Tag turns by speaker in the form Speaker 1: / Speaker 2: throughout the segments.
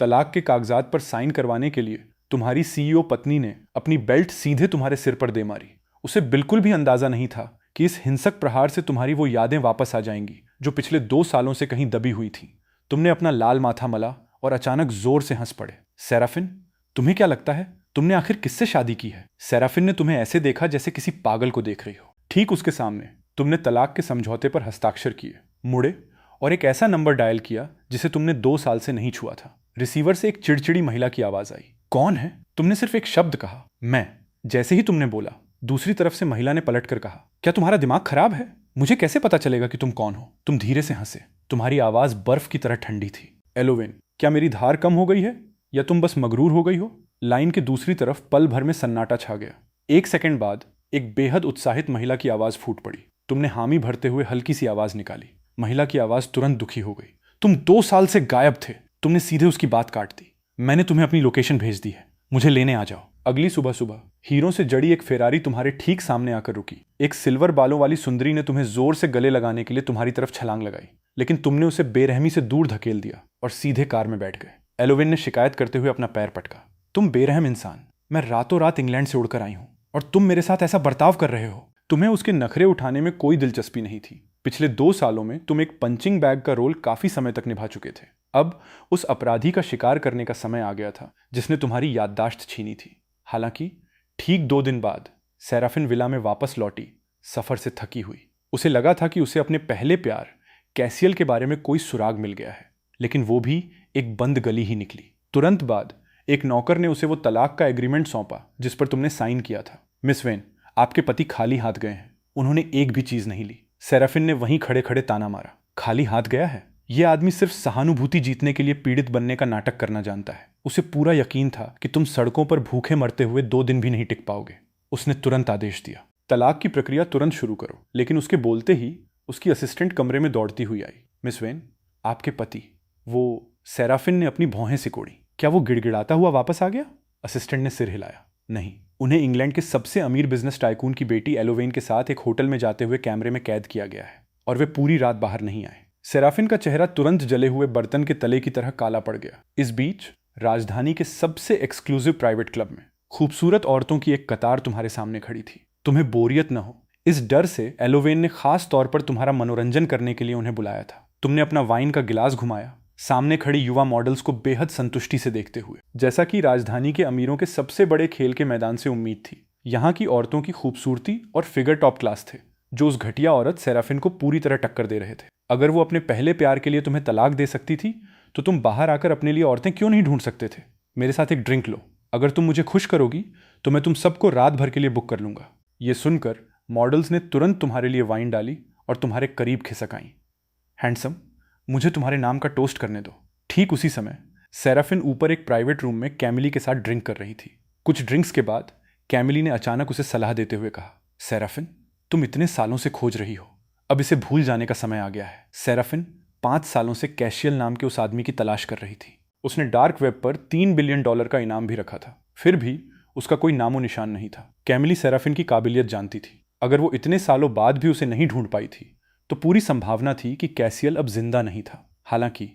Speaker 1: तलाक के कागजात पर साइन करवाने के लिए तुम्हारी सीईओ पत्नी ने अपनी बेल्ट सीधे तुम्हारे सिर पर दे मारी। उसे बिल्कुल भी अंदाजा नहीं था कि इस हिंसक प्रहार से तुम्हारी वो यादें वापस आ जाएंगी जो पिछले 2 सालों से कहीं दबी हुई थी। तुमने अपना लाल माथा मला और अचानक जोर से हंस पड़े। सेराफिन, तुम्हें क्या लगता है तुमने आखिर किससे शादी की है? सेराफिन ने तुम्हें ऐसे देखा जैसे किसी पागल को देख रही हो। ठीक उसके सामने तुमने तलाक के समझौते पर हस्ताक्षर किए, मुड़े और एक ऐसा नंबर डायल किया जिसे तुमने 2 साल से नहीं छुआ था। रिसीवर से एक चिड़चिड़ी महिला की आवाज आई। कौन है? तुमने सिर्फ एक शब्द कहा, मैं। जैसे ही तुमने बोला, दूसरी तरफ से महिला ने पलट कर कहा, क्या तुम्हारा दिमाग खराब है? मुझे कैसे पता चलेगा कि तुम कौन हो? तुम धीरे से हंसे। तुम्हारी आवाज बर्फ की तरह ठंडी थी। एलोवेन, क्या मेरी धार कम हो गई है या तुम बस मगरूर हो गई हो? लाइन के दूसरी तरफ पल भर में सन्नाटा छा गया। 1 सेकंड बाद एक बेहद उत्साहित महिला की आवाज फूट पड़ी। तुमने हामी भरते हुए हल्की सी आवाज निकाली। महिला की आवाज तुरंत दुखी हो गई। तुम 2 साल से गायब थे। तुमने सीधे उसकी बात काट दी। मैंने तुम्हें अपनी लोकेशन भेज दी है, मुझे लेने आ जाओ। अगली सुबह सुबह हीरों से जड़ी एक फेरारी तुम्हारे ठीक सामने आकर रुकी। एक सिल्वर बालों वाली सुंदरी ने तुम्हें जोर से गले लगाने के लिए तुम्हारी तरफ छलांग लगाई, लेकिन तुमने उसे बेरहमी से दूर धकेल दिया और सीधे कार में बैठ गए। एलोवेन ने शिकायत करते हुए अपना पैर पटका। तुम बेरहम इंसान, मैं रातों रात इंग्लैंड से उड़कर आई हूं और तुम मेरे साथ ऐसा बर्ताव कर रहे हो। तुम्हें उसके नखरे उठाने में कोई दिलचस्पी नहीं थी। पिछले 2 सालों में तुम एक पंचिंग बैग का रोल काफी समय तक निभा चुके थे। अब उस अपराधी का शिकार करने का समय आ गया था जिसने तुम्हारी याददाश्त छीनी थी। हालांकि ठीक 2 दिन बाद सेराफिन विला में वापस लौटी, सफर से थकी हुई। उसे लगा था कि उसे अपने पहले प्यार कैसियल के बारे में कोई सुराग मिल गया है, लेकिन वो भी एक बंद गली ही निकली। तुरंत बाद एक नौकर ने उसे वो तलाक का एग्रीमेंट सौंपा जिस पर तुमने साइन किया था। मिस वेन, आपके पति खाली हाथ गए हैं, उन्होंने एक भी चीज नहीं ली। सेराफिन ने वहीं खड़े खड़े ताना मारा। खाली हाथ गया है? यह आदमी सिर्फ सहानुभूति जीतने के लिए पीड़ित बनने का नाटक करना जानता है। उसे पूरा यकीन था कि तुम सड़कों पर भूखे मरते हुए 2 दिन भी नहीं टिक पाओगे। उसने तुरंत आदेश दिया, तलाक की प्रक्रिया तुरंत शुरू करो। लेकिन उसके बोलते ही उसकी असिस्टेंट कमरे में दौड़ती हुई आई। मिस वेन, आपके पति, वो। सेराफिन ने अपनी भौहें सिकोड़ी। क्या वो गिड़गिड़ाता हुआ वापस आ गया? असिस्टेंट ने सिर हिलाया। नहीं, उन्हें इंग्लैंड के सबसे अमीर बिजनेस टाइकून की बेटी एलोवेन के साथ एक होटल में जाते हुए कैमरे में कैद किया गया है और वे पूरी रात बाहर नहीं आए। सेराफिन का चेहरा तुरंत जले हुए बर्तन के तले की तरह काला पड़ गया। इस बीच राजधानी के सबसे एक्सक्लूसिव प्राइवेट क्लब में खूबसूरत औरतों की एक कतार तुम्हारे सामने खड़ी थी। तुम्हें बोरियत न हो, इस डर से एलोवेन ने खास तौर पर तुम्हारा मनोरंजन करने के लिए उन्हें बुलाया था। तुमने अपना वाइन का गिलास घुमाया, सामने खड़ी युवा मॉडल्स को बेहद संतुष्टि से देखते हुए, जैसा कि राजधानी के अमीरों के सबसे बड़े खेल के मैदान से उम्मीद थी। यहाँ की औरतों की खूबसूरती और फिगर टॉप क्लास थे, जो उस घटिया औरत सेराफिन को पूरी तरह टक्कर दे रहे थे। अगर वो अपने पहले प्यार के लिए तुम्हें तलाक दे सकती थी तो तुम बाहर आकर अपने लिए औरतें क्यों नहीं ढूंढ सकते थे? मेरे साथ एक ड्रिंक लो, अगर तुम मुझे खुश करोगी तो मैं तुम सबको रात भर के लिए बुक कर लूंगा। ये सुनकर मॉडल्स ने तुरंत तुम्हारे लिए वाइन डाली और तुम्हारे करीब खिसक आईं। हैंडसम, मुझे तुम्हारे नाम का टोस्ट करने दो। ठीक उसी समय सेराफिन ऊपर एक प्राइवेट रूम में कैमिली के साथ ड्रिंक कर रही थी। कुछ ड्रिंक्स के बाद कैमिली ने अचानक उसे सलाह देते हुए कहा, सेराफिन, तुम इतने सालों से खोज रही हो, अब इसे भूल जाने का समय आ गया है। सेराफिन 5 सालों से कैशियल नाम के उस आदमी की तलाश कर रही थी। उसने डार्क वेब पर $3 बिलियन का इनाम भी रखा था, फिर भी उसका कोई नामो निशान नहीं था। कैमिली सेराफिन की काबिलियत जानती थी। अगर वो इतने सालों बाद भी उसे नहीं ढूंढ पाई थी तो पूरी संभावना थी कि कैसियल अब जिंदा नहीं था। हालांकि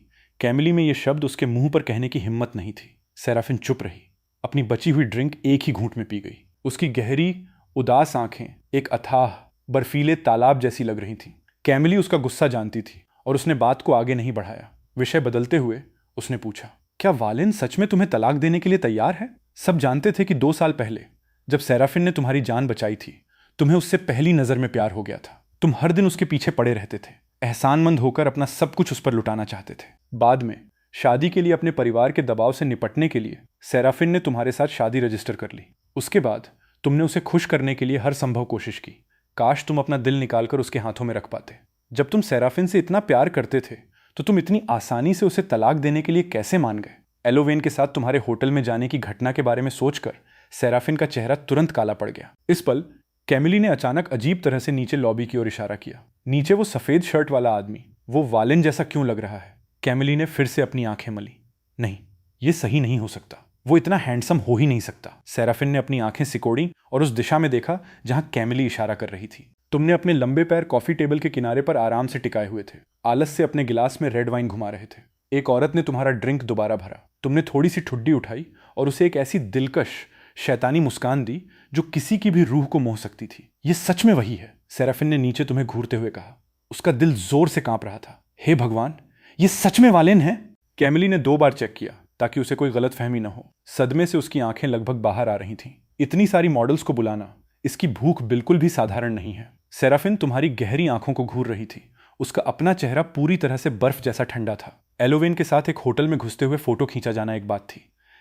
Speaker 1: कैमिली में ये शब्द उसके मुंह पर कहने की हिम्मत नहीं थी। सेराफिन चुप रही। अपनी बची हुई ड्रिंक एक ही घूंट में पी गई। उसकी गहरी उदास आंखें एक अथाह बर्फीले तालाब जैसी लग रही थीं। कैमिली उसका गुस्सा जानती थी और उसने बात को आगे नहीं बढ़ाया। विषय बदलते हुए उसने पूछा, क्या वालिन सच में तुम्हें तलाक देने के लिए तैयार है? सब जानते थे कि 2 साल पहले जब सेराफिन ने तुम्हारी जान बचाई थी, तुम्हें उससे पहली नजर में प्यार हो गया था। तुम हर दिन उसके पीछे पड़े रहते थे, एहसानमंद होकर अपना सब कुछ उस पर लुटाना चाहते थे। बाद में शादी के लिए अपने परिवार के दबाव से निपटने के लिए सेराफिन ने तुम्हारे साथ शादी रजिस्टर कर ली। उसके बाद तुमने उसे खुश करने के लिए हर संभव कोशिश की। काश तुम अपना दिल निकालकर उसके हाथों में रख पाते। जब तुम सेराफिन से इतना प्यार करते थे तो तुम इतनी आसानी से उसे तलाक देने के लिए कैसे मान गए? एलोवेन के साथ तुम्हारे होटल में जाने की घटना के बारे में सोचकर सेराफिन का चेहरा तुरंत काला पड़ गया। इस पल कैमिली ने अचानक अजीब तरह से नीचे लॉबी की ओर इशारा किया। नीचे वो सफेद शर्ट वाला आदमी, वो वालिन जैसा क्यों लग रहा है? कैमिली ने फिर से अपनी आंखें मली। नहीं, ये सही नहीं हो सकता, वो इतना हैंडसम हो ही नहीं सकता। सेराफिन ने अपनी आंखें सिकोड़ी और उस दिशा में देखा जहां कैमिली इशारा कर रही थी। तुमने अपने लंबे पैर कॉफी टेबल के किनारे पर आराम से टिकाए हुए थे, आलस से अपने गिलास में रेड वाइन घुमा रहे थे। एक औरत ने तुम्हारा ड्रिंक दोबारा भरा। तुमने थोड़ी सी ठुड्डी उठाई और उसे एक ऐसी दिलकश शैतानी मुस्कान दी जो किसी की भी रूह को मोह सकती थी। ये सच में वही है, सेराफिन ने नीचे तुम्हें घूरते हुए कहा। उसका दिल जोर से कांप रहा था। हे भगवान, ये सच में वालेन है? कैमिली ने 2 बार चेक किया ताकि उसे कोई गलतफहमी न हो। सदमे से उसकी आंखें लगभग बाहर आ रही थीं। इतनी सारी मॉडल्स को बुलाना, इसकी भूख बिल्कुल भी साधारण नहीं है। सेराफिन तुम्हारी गहरी आंखों को घूर रही थी। उसका अपना चेहरा पूरी तरह से बर्फ जैसा ठंडा था। एलोवेन के साथ एक होटल में घुसते हुए फोटो खींचा जाना एक बात थी,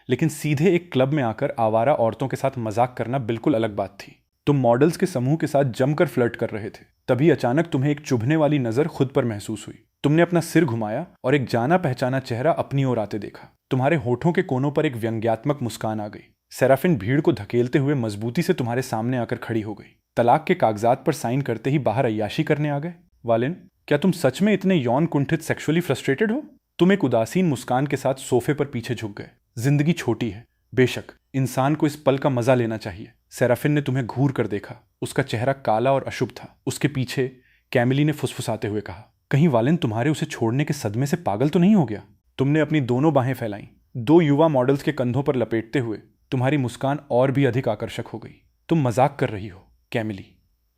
Speaker 1: लेकिन सीधे एक क्लब में आकर आवारा औरतों के साथ मजाक करना बिल्कुल अलग बात थी। तुम मॉडल्स के समूह के साथ जमकर फ्लर्ट कर रहे थे। तभी अचानक तुम्हें एक चुभने वाली नजर खुद पर महसूस हुई। तुमने अपना सिर घुमाया और एक जाना पहचाना चेहरा अपनी ओर आते देखा। तुम्हारे होठों के कोनों पर एक व्यंग्यात्मक मुस्कान आ गई। सेराफिन भीड़ को धकेलते हुए मजबूती से तुम्हारे सामने आकर खड़ी हो गई। तलाक के कागजात पर साइन करते ही बाहर अय्याशी करने आ गए? वालेन, क्या तुम सच में इतने यौन कुंठित सेक्सुअली फ्रस्ट्रेटेड हो? तुम एक उदासीन मुस्कान के साथ सोफे पर पीछे झुक गए। जिंदगी छोटी है, बेशक इंसान को इस पल का मजा लेना चाहिए। सेराफिन ने तुम्हें घूर कर देखा। उसका चेहरा काला और अशुभ था। उसके पीछे कैमिली ने फुसफुसाते हुए कहा, कहीं वालेन तुम्हारे उसे छोड़ने के सदमे से पागल तो नहीं हो गया? तुमने अपनी दोनों बाहें फैलाईं। 2 युवा मॉडल्स के कंधों पर लपेटते हुए तुम्हारी मुस्कान और भी अधिक आकर्षक हो गई। तुम मजाक कर रही हो कैमिली।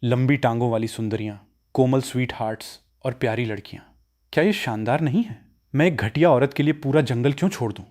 Speaker 1: लंबी टांगों वाली सुंदरियां, कोमल स्वीट हार्ट्स और प्यारी लड़कियां, क्या ये शानदार नहीं है? मैं एक घटिया औरत के लिए पूरा जंगल क्यों छोड़ दूं?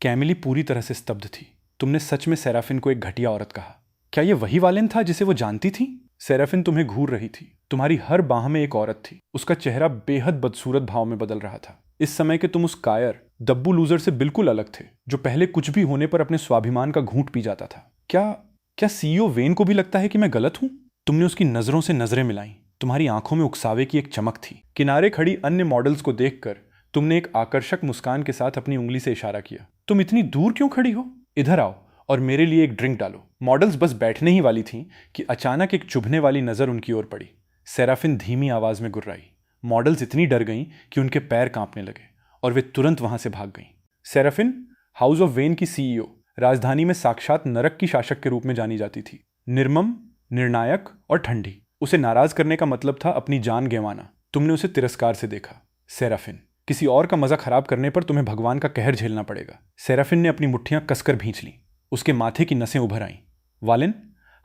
Speaker 1: कैमिली पूरी तरह से स्तब्ध थी। तुमने सच में सेराफिन को एक घटिया औरत कहा? क्या ये वही वालेन था जिसे वो जानती थी? सेराफिन तुम्हें घूर रही थी। तुम्हारी हर बाह में एक औरत थी। उसका चेहरा बेहद बदसूरत भाव में बदल रहा था। इस समय के तुम उस कायर दब्बू लूजर से बिल्कुल अलग थे, जो पहले कुछ भी होने पर अपने स्वाभिमान का घूंट पी जाता था। क्या सीईओ वेन को भी लगता है कि मैं गलत हूं? तुमने उसकी नजरों से नजरें मिलाई। तुम्हारी आंखों में उकसावे की एक चमक थी। किनारे खड़ी अन्य मॉडल्स को देखकर तुमने एक आकर्षक मुस्कान के साथ अपनी उंगली से इशारा किया। तुम इतनी दूर क्यों खड़ी हो? इधर आओ और मेरे लिए एक ड्रिंक डालो। मॉडल्स बस बैठने ही वाली थीं कि अचानक एक चुभने वाली नजर उनकी ओर पड़ी। सेराफिन धीमी आवाज में गुर्राई। मॉडल्स इतनी डर गईं कि उनके पैर कांपने लगे और वे तुरंत वहां से भाग गईं। सेराफिन हाउस ऑफ वेन की सीईओ, राजधानी में साक्षात नरक की शासक के रूप में जानी जाती थी। निर्मम, निर्णायक और ठंडी। उसे नाराज करने का मतलब था अपनी जान गंवाना। तुमने उसे तिरस्कार से देखा। सेराफिन, किसी और का मजा खराब करने पर तुम्हें भगवान का कहर झेलना पड़ेगा। सेराफिन ने अपनी मुट्ठियां कसकर भींच लीं। उसके माथे की नसें उभर आईं। वालेन,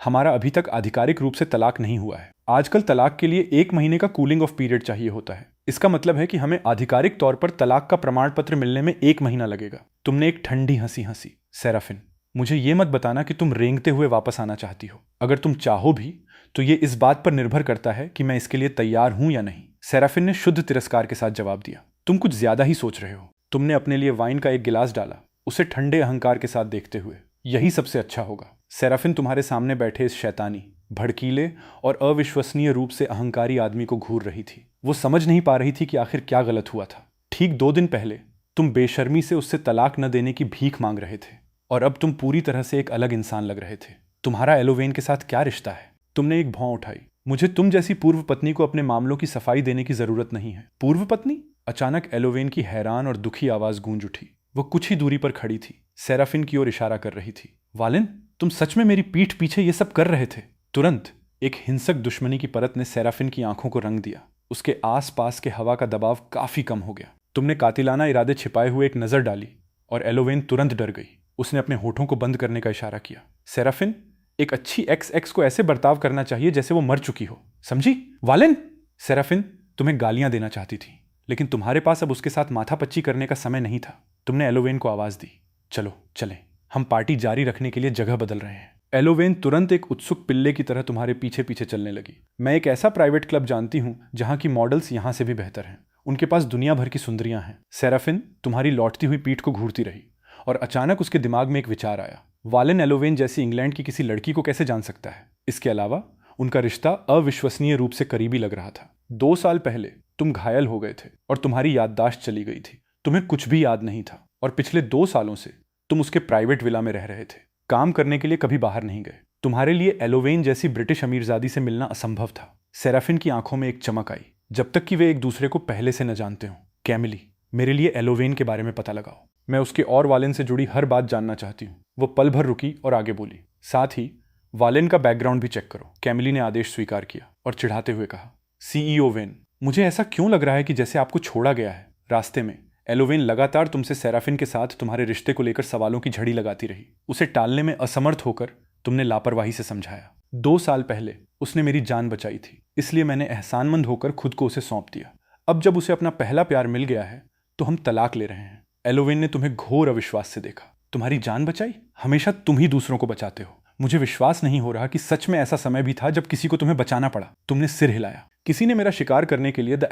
Speaker 1: हमारा अभी तक आधिकारिक रूप से तलाक नहीं हुआ है। आजकल तलाक के लिए 1 महीने का कूलिंग ऑफ पीरियड चाहिए होता है। इसका मतलब है कि हमें आधिकारिक तौर पर तलाक का प्रमाण पत्र मिलने में 1 महीना लगेगा। तुमने एक ठंडी हंसी हंसी। सेराफिन, मुझे ये मत बताना कि तुम रेंगते हुए वापस आना चाहती हो। अगर तुम चाहो भी तो ये इस बात पर निर्भर करता है कि मैं इसके लिए तैयार हूं या नहीं। सेराफिन ने शुद्ध तिरस्कार के साथ जवाब दिया। तुम कुछ ज्यादा ही सोच रहे हो। तुमने अपने लिए वाइन का एक गिलास डाला, उसे ठंडे अहंकार के साथ देखते हुए। यही सबसे अच्छा होगा। सेराफिन तुम्हारे सामने बैठे इस शैतानी, भड़कीले और अविश्वसनीय रूप से अहंकारी आदमी को घूर रही थी। वो समझ नहीं पा रही थी कि आखिर क्या गलत हुआ था। ठीक 2 दिन पहले तुम बेशर्मी से उससे तलाक न देने की भीख मांग रहे थे और अब तुम पूरी तरह से एक अलग इंसान लग रहे थे। तुम्हारा एलोवेन के साथ क्या रिश्ता है? तुमने एक भौं उठाई। मुझे तुम जैसी पूर्व पत्नी को अपने मामलों की सफाई देने की जरूरत नहीं है। पूर्व पत्नी? अचानक एलोवेन की हैरान और दुखी आवाज गूंज उठी। वो कुछ ही दूरी पर खड़ी थी, सेराफिन की ओर इशारा कर रही थी। वालेन, तुम सच में मेरी पीठ पीछे ये सब कर रहे थे? तुरंत एक हिंसक दुश्मनी की परत ने सेराफिन की आंखों को रंग दिया। उसके आसपास के हवा का दबाव काफी कम हो गया। तुमने कातिलाना इरादे छिपाए हुए एक नजर डाली और एलोवेन तुरंत डर गई। उसने अपने होठों को बंद करने का इशारा किया। सेराफिन, एक अच्छी एक्स को ऐसे बर्ताव करना चाहिए जैसे वो मर चुकी हो, समझी? वालेन! सेराफिन तुम्हें गालियां देना चाहती थी, लेकिन तुम्हारे पास अब उसके साथ माथापच्ची करने का समय नहीं था। तुमने एलोवेन को आवाज दी, चलो चलें, हम पार्टी जारी रखने के लिए जगह बदल रहे हैं। एलोवेन तुरंत एक उत्सुक पिल्ले की तरह तुम्हारे पीछे पीछे चलने लगी। मैं एक ऐसा प्राइवेट क्लब जानती हूं जहां की मॉडल्स यहां से भी बेहतर हैं। उनके पास दुनिया भर की सुंदरियां हैं। सेराफिन तुम्हारी लौटती हुई पीठ को घूरती रही और अचानक उसके दिमाग में एक विचार आया। वालेन एलोवेन जैसी इंग्लैंड की किसी लड़की को कैसे जान सकता है? इसके अलावा उनका रिश्ता अविश्वसनीय रूप से करीबी लग रहा था। 2 साल पहले तुम घायल हो गए थे और तुम्हारी याददाश्त चली गई थी। तुम्हें कुछ भी याद नहीं था और पिछले 2 सालों से तुम उसके प्राइवेट विला में रह रहे थे। काम करने के लिए कभी बाहर नहीं गए। तुम्हारे लिए एलोवेन जैसी ब्रिटिश अमीरजादी से मिलना असंभव था। सेराफिन की आंखों में एक चमक आई, जब तक कि वे एक दूसरे को पहले से न जानते हों। कैमिली, मेरे लिए एलोवेन के बारे में पता लगाओ। मैं उसके और वालेन से जुड़ी हर बात जानना चाहती हूँ। वो पल भर रुकी और आगे बोली, साथ ही वालेन का बैकग्राउंड भी चेक करो। कैमिली ने आदेश स्वीकार किया और चिढ़ाते हुए कहा, सीईओ वेन, मुझे ऐसा क्यों लग रहा है कि जैसे आपको छोड़ा गया है। रास्ते में एलोवेन लगातार तुमसे सेराफिन के साथ तुम्हारे रिश्ते को लेकर सवालों की झड़ी लगाती रही। उसे टालने में असमर्थ होकर तुमने लापरवाही से समझाया। 2 साल पहले उसने मेरी जान बचाई थी, इसलिए मैंने एहसानमंद होकर खुद को उसे सौंप दिया। अब जब उसे अपना पहला प्यार मिल गया है तो हम तलाक ले रहे हैं। एलोवेन ने तुम्हें घोर अविश्वास से देखा। तुम्हारी जान बचाई? हमेशा तुम ही दूसरों को बचाते हो। मुझे विश्वास नहीं हो रहा कि सच में ऐसा समय भी था जब किसी को तुम्हें बचाना पड़ा। तुमने सिर हिलाया। किसी ने मेरा शिकार करने के लिए द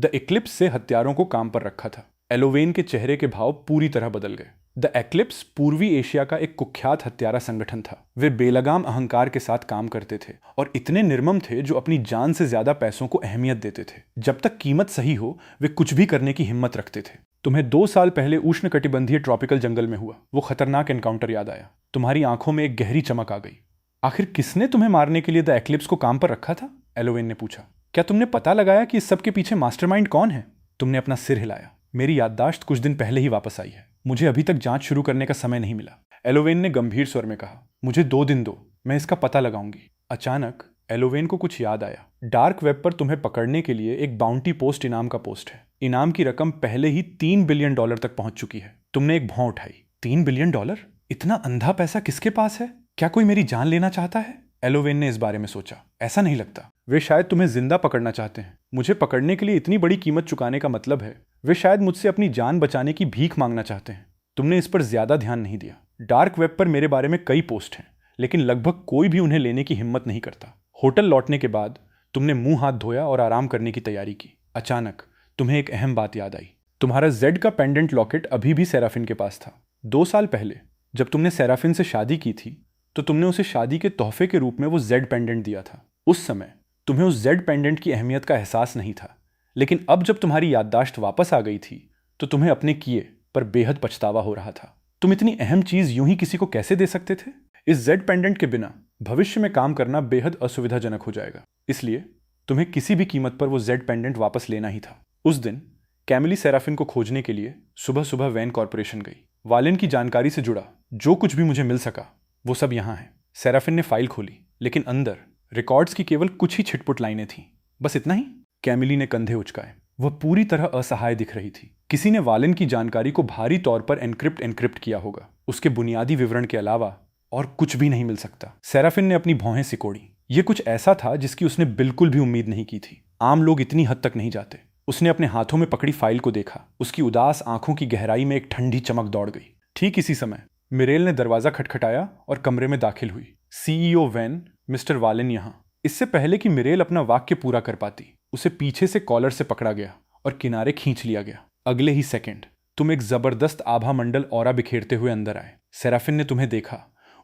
Speaker 1: एक्लिप्स से हत्यारों को काम पर रखा था। एलोवेन के चेहरे के भाव पूरी तरह बदल गए। द एक्लिप्स पूर्वी एशिया का एक कुख्यात हत्यारा संगठन था। वे बेलगाम अहंकार के साथ काम करते थे और इतने निर्मम थे जो अपनी जान से ज्यादा पैसों को अहमियत देते थे। जब तक कीमत सही हो वे कुछ भी करने की हिम्मत रखते थे। तुम्हें 2 साल पहले उष्णकटिबंधीय ट्रॉपिकल जंगल में हुआ वो खतरनाक एनकाउंटर याद आया। तुम्हारी आंखों में एक गहरी चमक आ गई। आखिर किसने तुम्हें मारने के लिए द एक्लिप्स को काम पर रखा था? एलोवेन ने पूछा। क्या तुमने पता लगाया कि इस सब के पीछे मास्टरमाइंड कौन है? तुमने अपना सिर हिलाया। मेरी याददाश्त कुछ दिन पहले ही वापस आई है। मुझे अभी तक जांच शुरू करने का समय नहीं मिला। एलोवेन ने गंभीर स्वर में कहा। मुझे 2 दिन दो, मैं इसका पता लगाऊंगी। अचानक एलोवेन को कुछ याद आया। डार्क वेब पर तुम्हें पकड़ने के लिए एक बाउंटी पोस्ट इनाम का पोस्ट है। इनाम की रकम पहले ही $3 बिलियन तक पहुंच चुकी है। तुमने एक भौं उठाई। $3 बिलियन? इतना अंधा पैसा किसके पास है? क्या कोई मेरी जान लेना चाहता है? एलोवेन ने इस बारे में सोचा। ऐसा नहीं लगता। वे शायद तुम्हें जिंदा पकड़ना चाहते हैं। मुझे पकड़ने के लिए इतनी बड़ी कीमत चुकाने का मतलब है वे शायद मुझसे अपनी जान बचाने की भीख मांगना चाहते हैं। तुमने इस पर ज्यादा ध्यान नहीं दिया। डार्क वेब पर मेरे बारे में कई पोस्ट हैं, लेकिन लगभग कोई भी उन्हें लेने की हिम्मत नहीं करता। होटल लौटने के बाद तुमने मुंह हाथ धोया और आराम करने की तैयारी की। अचानक तुम्हें एक अहम बात याद आई। तुम्हारा जेड का पेंडेंट लॉकेट अभी भी सेराफिन के पास था। 2 साल पहले जब तुमने सेराफिन से शादी की थी तो तुमने उसे शादी के तोहफे के रूप में वो जेड पेंडेंट दिया था। उस समय तुम्हें उस जेड पेंडेंट की अहमियत का एहसास नहीं था, लेकिन अब जब तुम्हारी याददाश्त वापस आ गई थी तो तुम्हें अपने किए पर बेहद पछतावा हो रहा था। तुम इतनी अहम चीज यूं ही किसी को कैसे दे सकते थे? इस जेड पेंडेंट के बिना भविष्य में काम करना बेहद असुविधाजनक हो जाएगा, इसलिए तुम्हें किसी भी कीमत पर वो जेड पेंडेंट वापस लेना ही था। उस दिन कैमिली सेराफिन को खोजने के लिए सुबह सुबह वैन कॉर्पोरेशन गई। वालेन की जानकारी से जुड़ा जो कुछ भी मुझे मिल सका वो सब यहाँ है। सेराफिन ने फाइल खोली, लेकिन अंदर रिकॉर्ड्स की केवल कुछ ही छिटपुट लाइनें थीं। बस इतना ही? कैमिली ने कंधे उचकाए। वह पूरी तरह असहाय दिख रही थी। किसी ने वालेन की जानकारी को भारी तौर पर एनक्रिप्ट किया होगा। उसके बुनियादी विवरण के अलावा और कुछ भी नहीं मिल सकता। सेराफिन ने अपनी भौहें सिकोड़ी। यह कुछ ऐसा था जिसकी उसने बिल्कुल भी उम्मीद नहीं की थी। आम लोग इतनी हद तक नहीं जाते। उसने अपने हाथों में पकड़ी फाइल को देखा। उसकी उदास आंखों की गहराई में एक ठंडी चमक दौड़ गई। ठीक इसी समय मिरेल ने दरवाजा खटखटाया और कमरे में दाखिल हुई। सीईओ वैन, मिस्टर वालेन यहाँ। इससे पहले कि मिरेल अपना वाक्य पूरा कर पाती, उसे पीछे से कॉलर से पकड़ा गया और किनारे खींच लिया गया। अगले ही सेकंड तुम एक जबरदस्त आभा मंडल ऑरा बिखेरते हुए अंदर आए। सेराफिन ने तुम्हें देखा।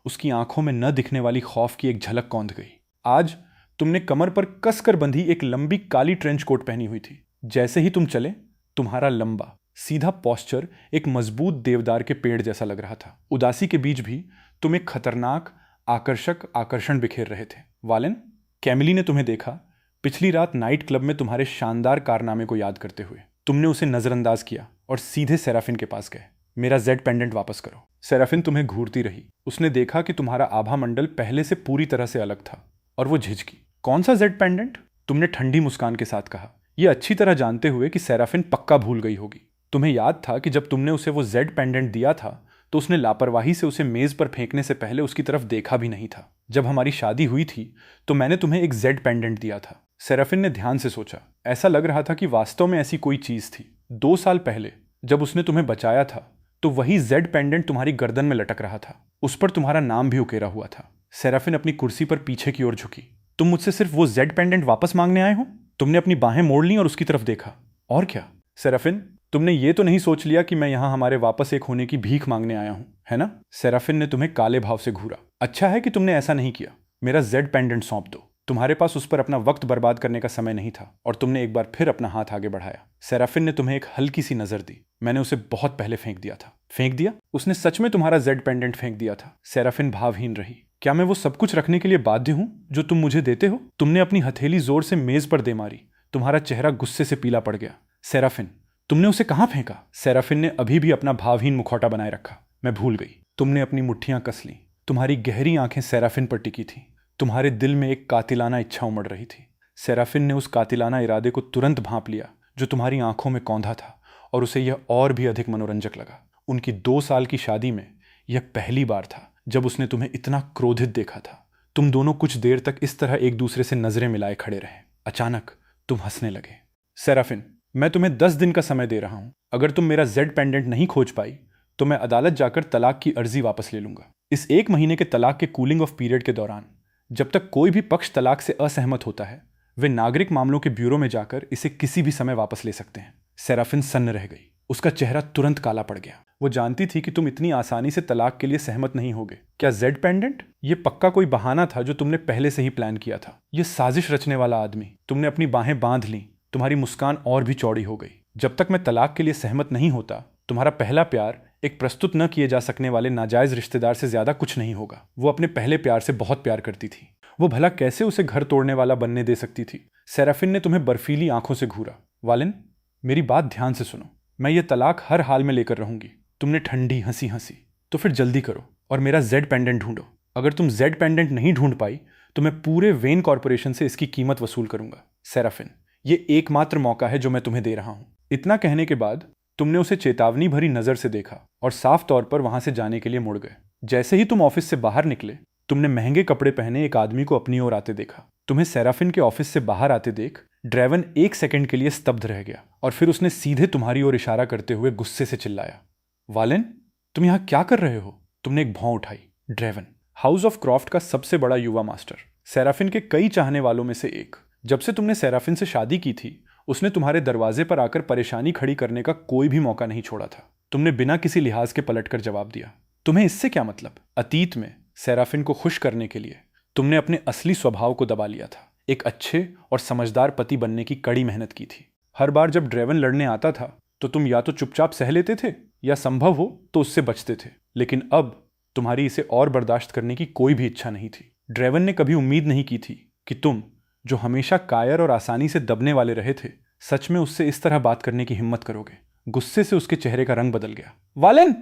Speaker 1: उसकी आंखों में न दिखने वाली खौफ की एक झलक कौंध गई। आज तुमने कमर पर कसकर बंधी एक लंबी काली ट्रेंच कोट पहनी हुई थी। जैसे ही तुम चले, तुम्हारा लंबा सीधा पोस्चर एक मजबूत देवदार के पेड़ जैसा लग रहा था। उदासी के बीच भी तुम एक खतरनाक आकर्षक आकर्षण बिखेर रहे थे। वालेन, कैमिली ने तुम्हें देखा पिछली रात नाइट क्लब में तुम्हारे शानदार कारनामे को याद करते हुए। तुमने उसे नजरअंदाज किया और सीधे सेराफिन के पास गए। मेरा जेड पेंडेंट वापस करो। सेराफिन तुम्हें घूरती रही। उसने देखा कि तुम्हारा आभा मंडल पहले से पूरी तरह से अलग था और वो झिझकी। कौन सा जेड पेंडेंट? तुमने ठंडी मुस्कान के साथ कहा, यह अच्छी तरह जानते हुए कि सेराफिन पक्का भूल गई होगी। तुम्हें याद था कि जब तुमने उसे वो जेड पेंडेंट दिया था तो उसने लापरवाही से उसे मेज पर फेंकने से पहले उसकी तरफ देखा भी नहीं था। जब हमारी शादी हुई थी तो मैंने तुम्हें एक जेड पेंडेंट दिया था। सेराफिन ने ध्यान से सोचा। ऐसा लग रहा था कि वास्तव में ऐसी कोई चीज थी। 2 साल पहले जब उसने तुम्हें बचाया था तो वही जेड पेंडेंट तुम्हारी गर्दन में लटक रहा था। उस पर तुम्हारा नाम भी उकेरा हुआ था। सेराफिन अपनी कुर्सी पर पीछे की ओर झुकी। तुम मुझसे सिर्फ वो जेड पेंडेंट वापस मांगने आए हो? तुमने अपनी बाहें मोड़ ली और उसकी तरफ देखा। और क्या? सेराफिन, तुमने ये तो नहीं सोच लिया कि मैं यहां हमारे वापस एक होने की भीख मांगने आया हूं, है ना? सेराफिन ने तुम्हें काले भाव से घूरा। अच्छा है कि तुमने ऐसा नहीं किया। मेरा जेड पेंडेंट सौंप दो। तुम्हारे पास उस पर अपना वक्त बर्बाद करने का समय नहीं था और तुमने एक बार फिर अपना हाथ आगे बढ़ाया। सेराफिन ने तुम्हें एक हल्की सी नजर दी। मैंने उसे बहुत पहले फेंक दिया था। फेंक दिया? उसने सच में तुम्हारा जेड पेंडेंट फेंक दिया था। सेराफिन भावहीन रही। क्या मैं वो सब कुछ रखने के लिए बाध्य हूं जो तुम मुझे देते हो? तुमने अपनी हथेली जोर से मेज पर दे मारी। तुम्हारा चेहरा गुस्से से पीला पड़ गया। सेराफिन, तुमने उसे कहां फेंका? सेराफिन ने अभी भी अपना भावहीन मुखौटा बनाए रखा। मैं भूल गई। तुमने अपनी मुट्ठियां कस ली। तुम्हारी गहरी आंखें सेराफिन पर टिकी थी। तुम्हारे दिल में एक कातिलाना इच्छा उमड़ रही थी। सेराफिन ने उस कातिलाना इरादे को तुरंत भांप लिया जो तुम्हारी आंखों में कौंधा था और उसे यह और भी अधिक मनोरंजक लगा। उनकी 2 साल की शादी में यह पहली बार था जब उसने तुम्हें इतना क्रोधित देखा था। तुम दोनों कुछ देर तक इस तरह एक दूसरे से नजरें मिलाए खड़े रहे। अचानक तुम हंसने लगे। सेराफिन, मैं तुम्हें 10 दिन का समय दे रहा हूं। अगर तुम मेरा जेड पेंडेंट नहीं खोज पाई तो मैं अदालत जाकर तलाक की अर्जी वापस ले लूंगा। इस 1 महीने के तलाक के कूलिंग ऑफ पीरियड के दौरान, जब तक कोई भी पक्ष तलाक से असहमत होता है, वे नागरिक मामलों के ब्यूरो में जाकर इसे किसी भी समय वापस ले सकते हैं। सेराफिन सन्न रह गई। उसका चेहरा तुरंत काला पड़ गया। वो जानती थी कि तुम इतनी आसानी से तलाक के लिए सहमत नहीं होगे। क्या जेड पेंडेंट? ये पक्का कोई बहाना था जो तुमने पहले से ही प्लान किया था। ये साजिश रचने वाला आदमी। तुमने अपनी बाहें बांध लीं। तुम्हारी मुस्कान और भी चौड़ी हो गई। जब तक मैं तलाक के लिए सहमत नहीं होता, तुम्हारा पहला प्यार एक प्रस्तुत न किए जा सकने वाले नाजायज रिश्तेदार से ज्यादा कुछ नहीं होगा। वो अपने पहले प्यार से बहुत प्यार करती थी। वो भला कैसे उसे घर तोड़ने वाला बनने दे सकती थी? सेराफिन ने तुम्हें बर्फीली आंखों से घूरा। वालिन, मेरी बात ध्यान से सुनो। मैं ये तलाक हर हाल में लेकर रहूंगी। तुमने ठंडी हंसी हंसी। तो फिर जल्दी करो और मेरा जेड पेंडेंट ढूंढो। अगर तुम जेड पेंडेंट नहीं ढूंढ पाई तो मैं पूरे वेन कॉर्पोरेशन से इसकी कीमत वसूल करूंगा। सेराफिन, ये एकमात्र मौका है जो मैं तुम्हें दे रहा हूं। इतना कहने के बाद तुमने उसे चेतावनी भरी नजर से देखा और साफ तौर पर वहां से जाने के लिए मुड़ गए। जैसे ही तुम ऑफिस से बाहर निकले, तुमने महंगे कपड़े पहने एक आदमी को अपनी ओर आते देखा। तुम्हें सेराफिन के ऑफिस से बाहर आते देख ड्रेवन 1 सेकंड के लिए स्तब्ध रह गया और फिर उसने सीधे तुम्हारी ओर इशारा करते हुए गुस्से से चिल्लाया, वालेन, तुम यहां क्या कर रहे हो? तुमने एक भौं उठाई। ड्रेवन, हाउस ऑफ क्रॉफ्ट का सबसे बड़ा युवा मास्टर, सेराफिन के कई चाहने वालों में से एक। जब से तुमने सेराफिन से शादी की थी, उसने तुम्हारे दरवाजे पर आकर परेशानी खड़ी करने का कोई भी मौका नहीं छोड़ा था। तुमने बिना किसी लिहाज के पलटकर जवाब दिया। तुम्हें इससे क्या मतलब? अतीत में सेराफिन को खुश करने के लिए तुमने अपने असली स्वभाव को दबा लिया था। एक अच्छे और समझदार पति बनने की कड़ी मेहनत की थी। हर बार जब ड्रेवन लड़ने आता था तो तुम या तो चुपचाप सह लेते थे या संभव हो तो उससे बचते थे। लेकिन अब तुम्हारी इसे और बर्दाश्त करने की कोई भी इच्छा नहीं थी। ड्रेवन ने कभी उम्मीद नहीं की थी कि तुम, जो हमेशा कायर और आसानी से दबने वाले रहे थे, सच में उससे इस तरह बात करने की हिम्मत करोगे। गुस्से से उसके चेहरे का रंग बदल गया। वालेन,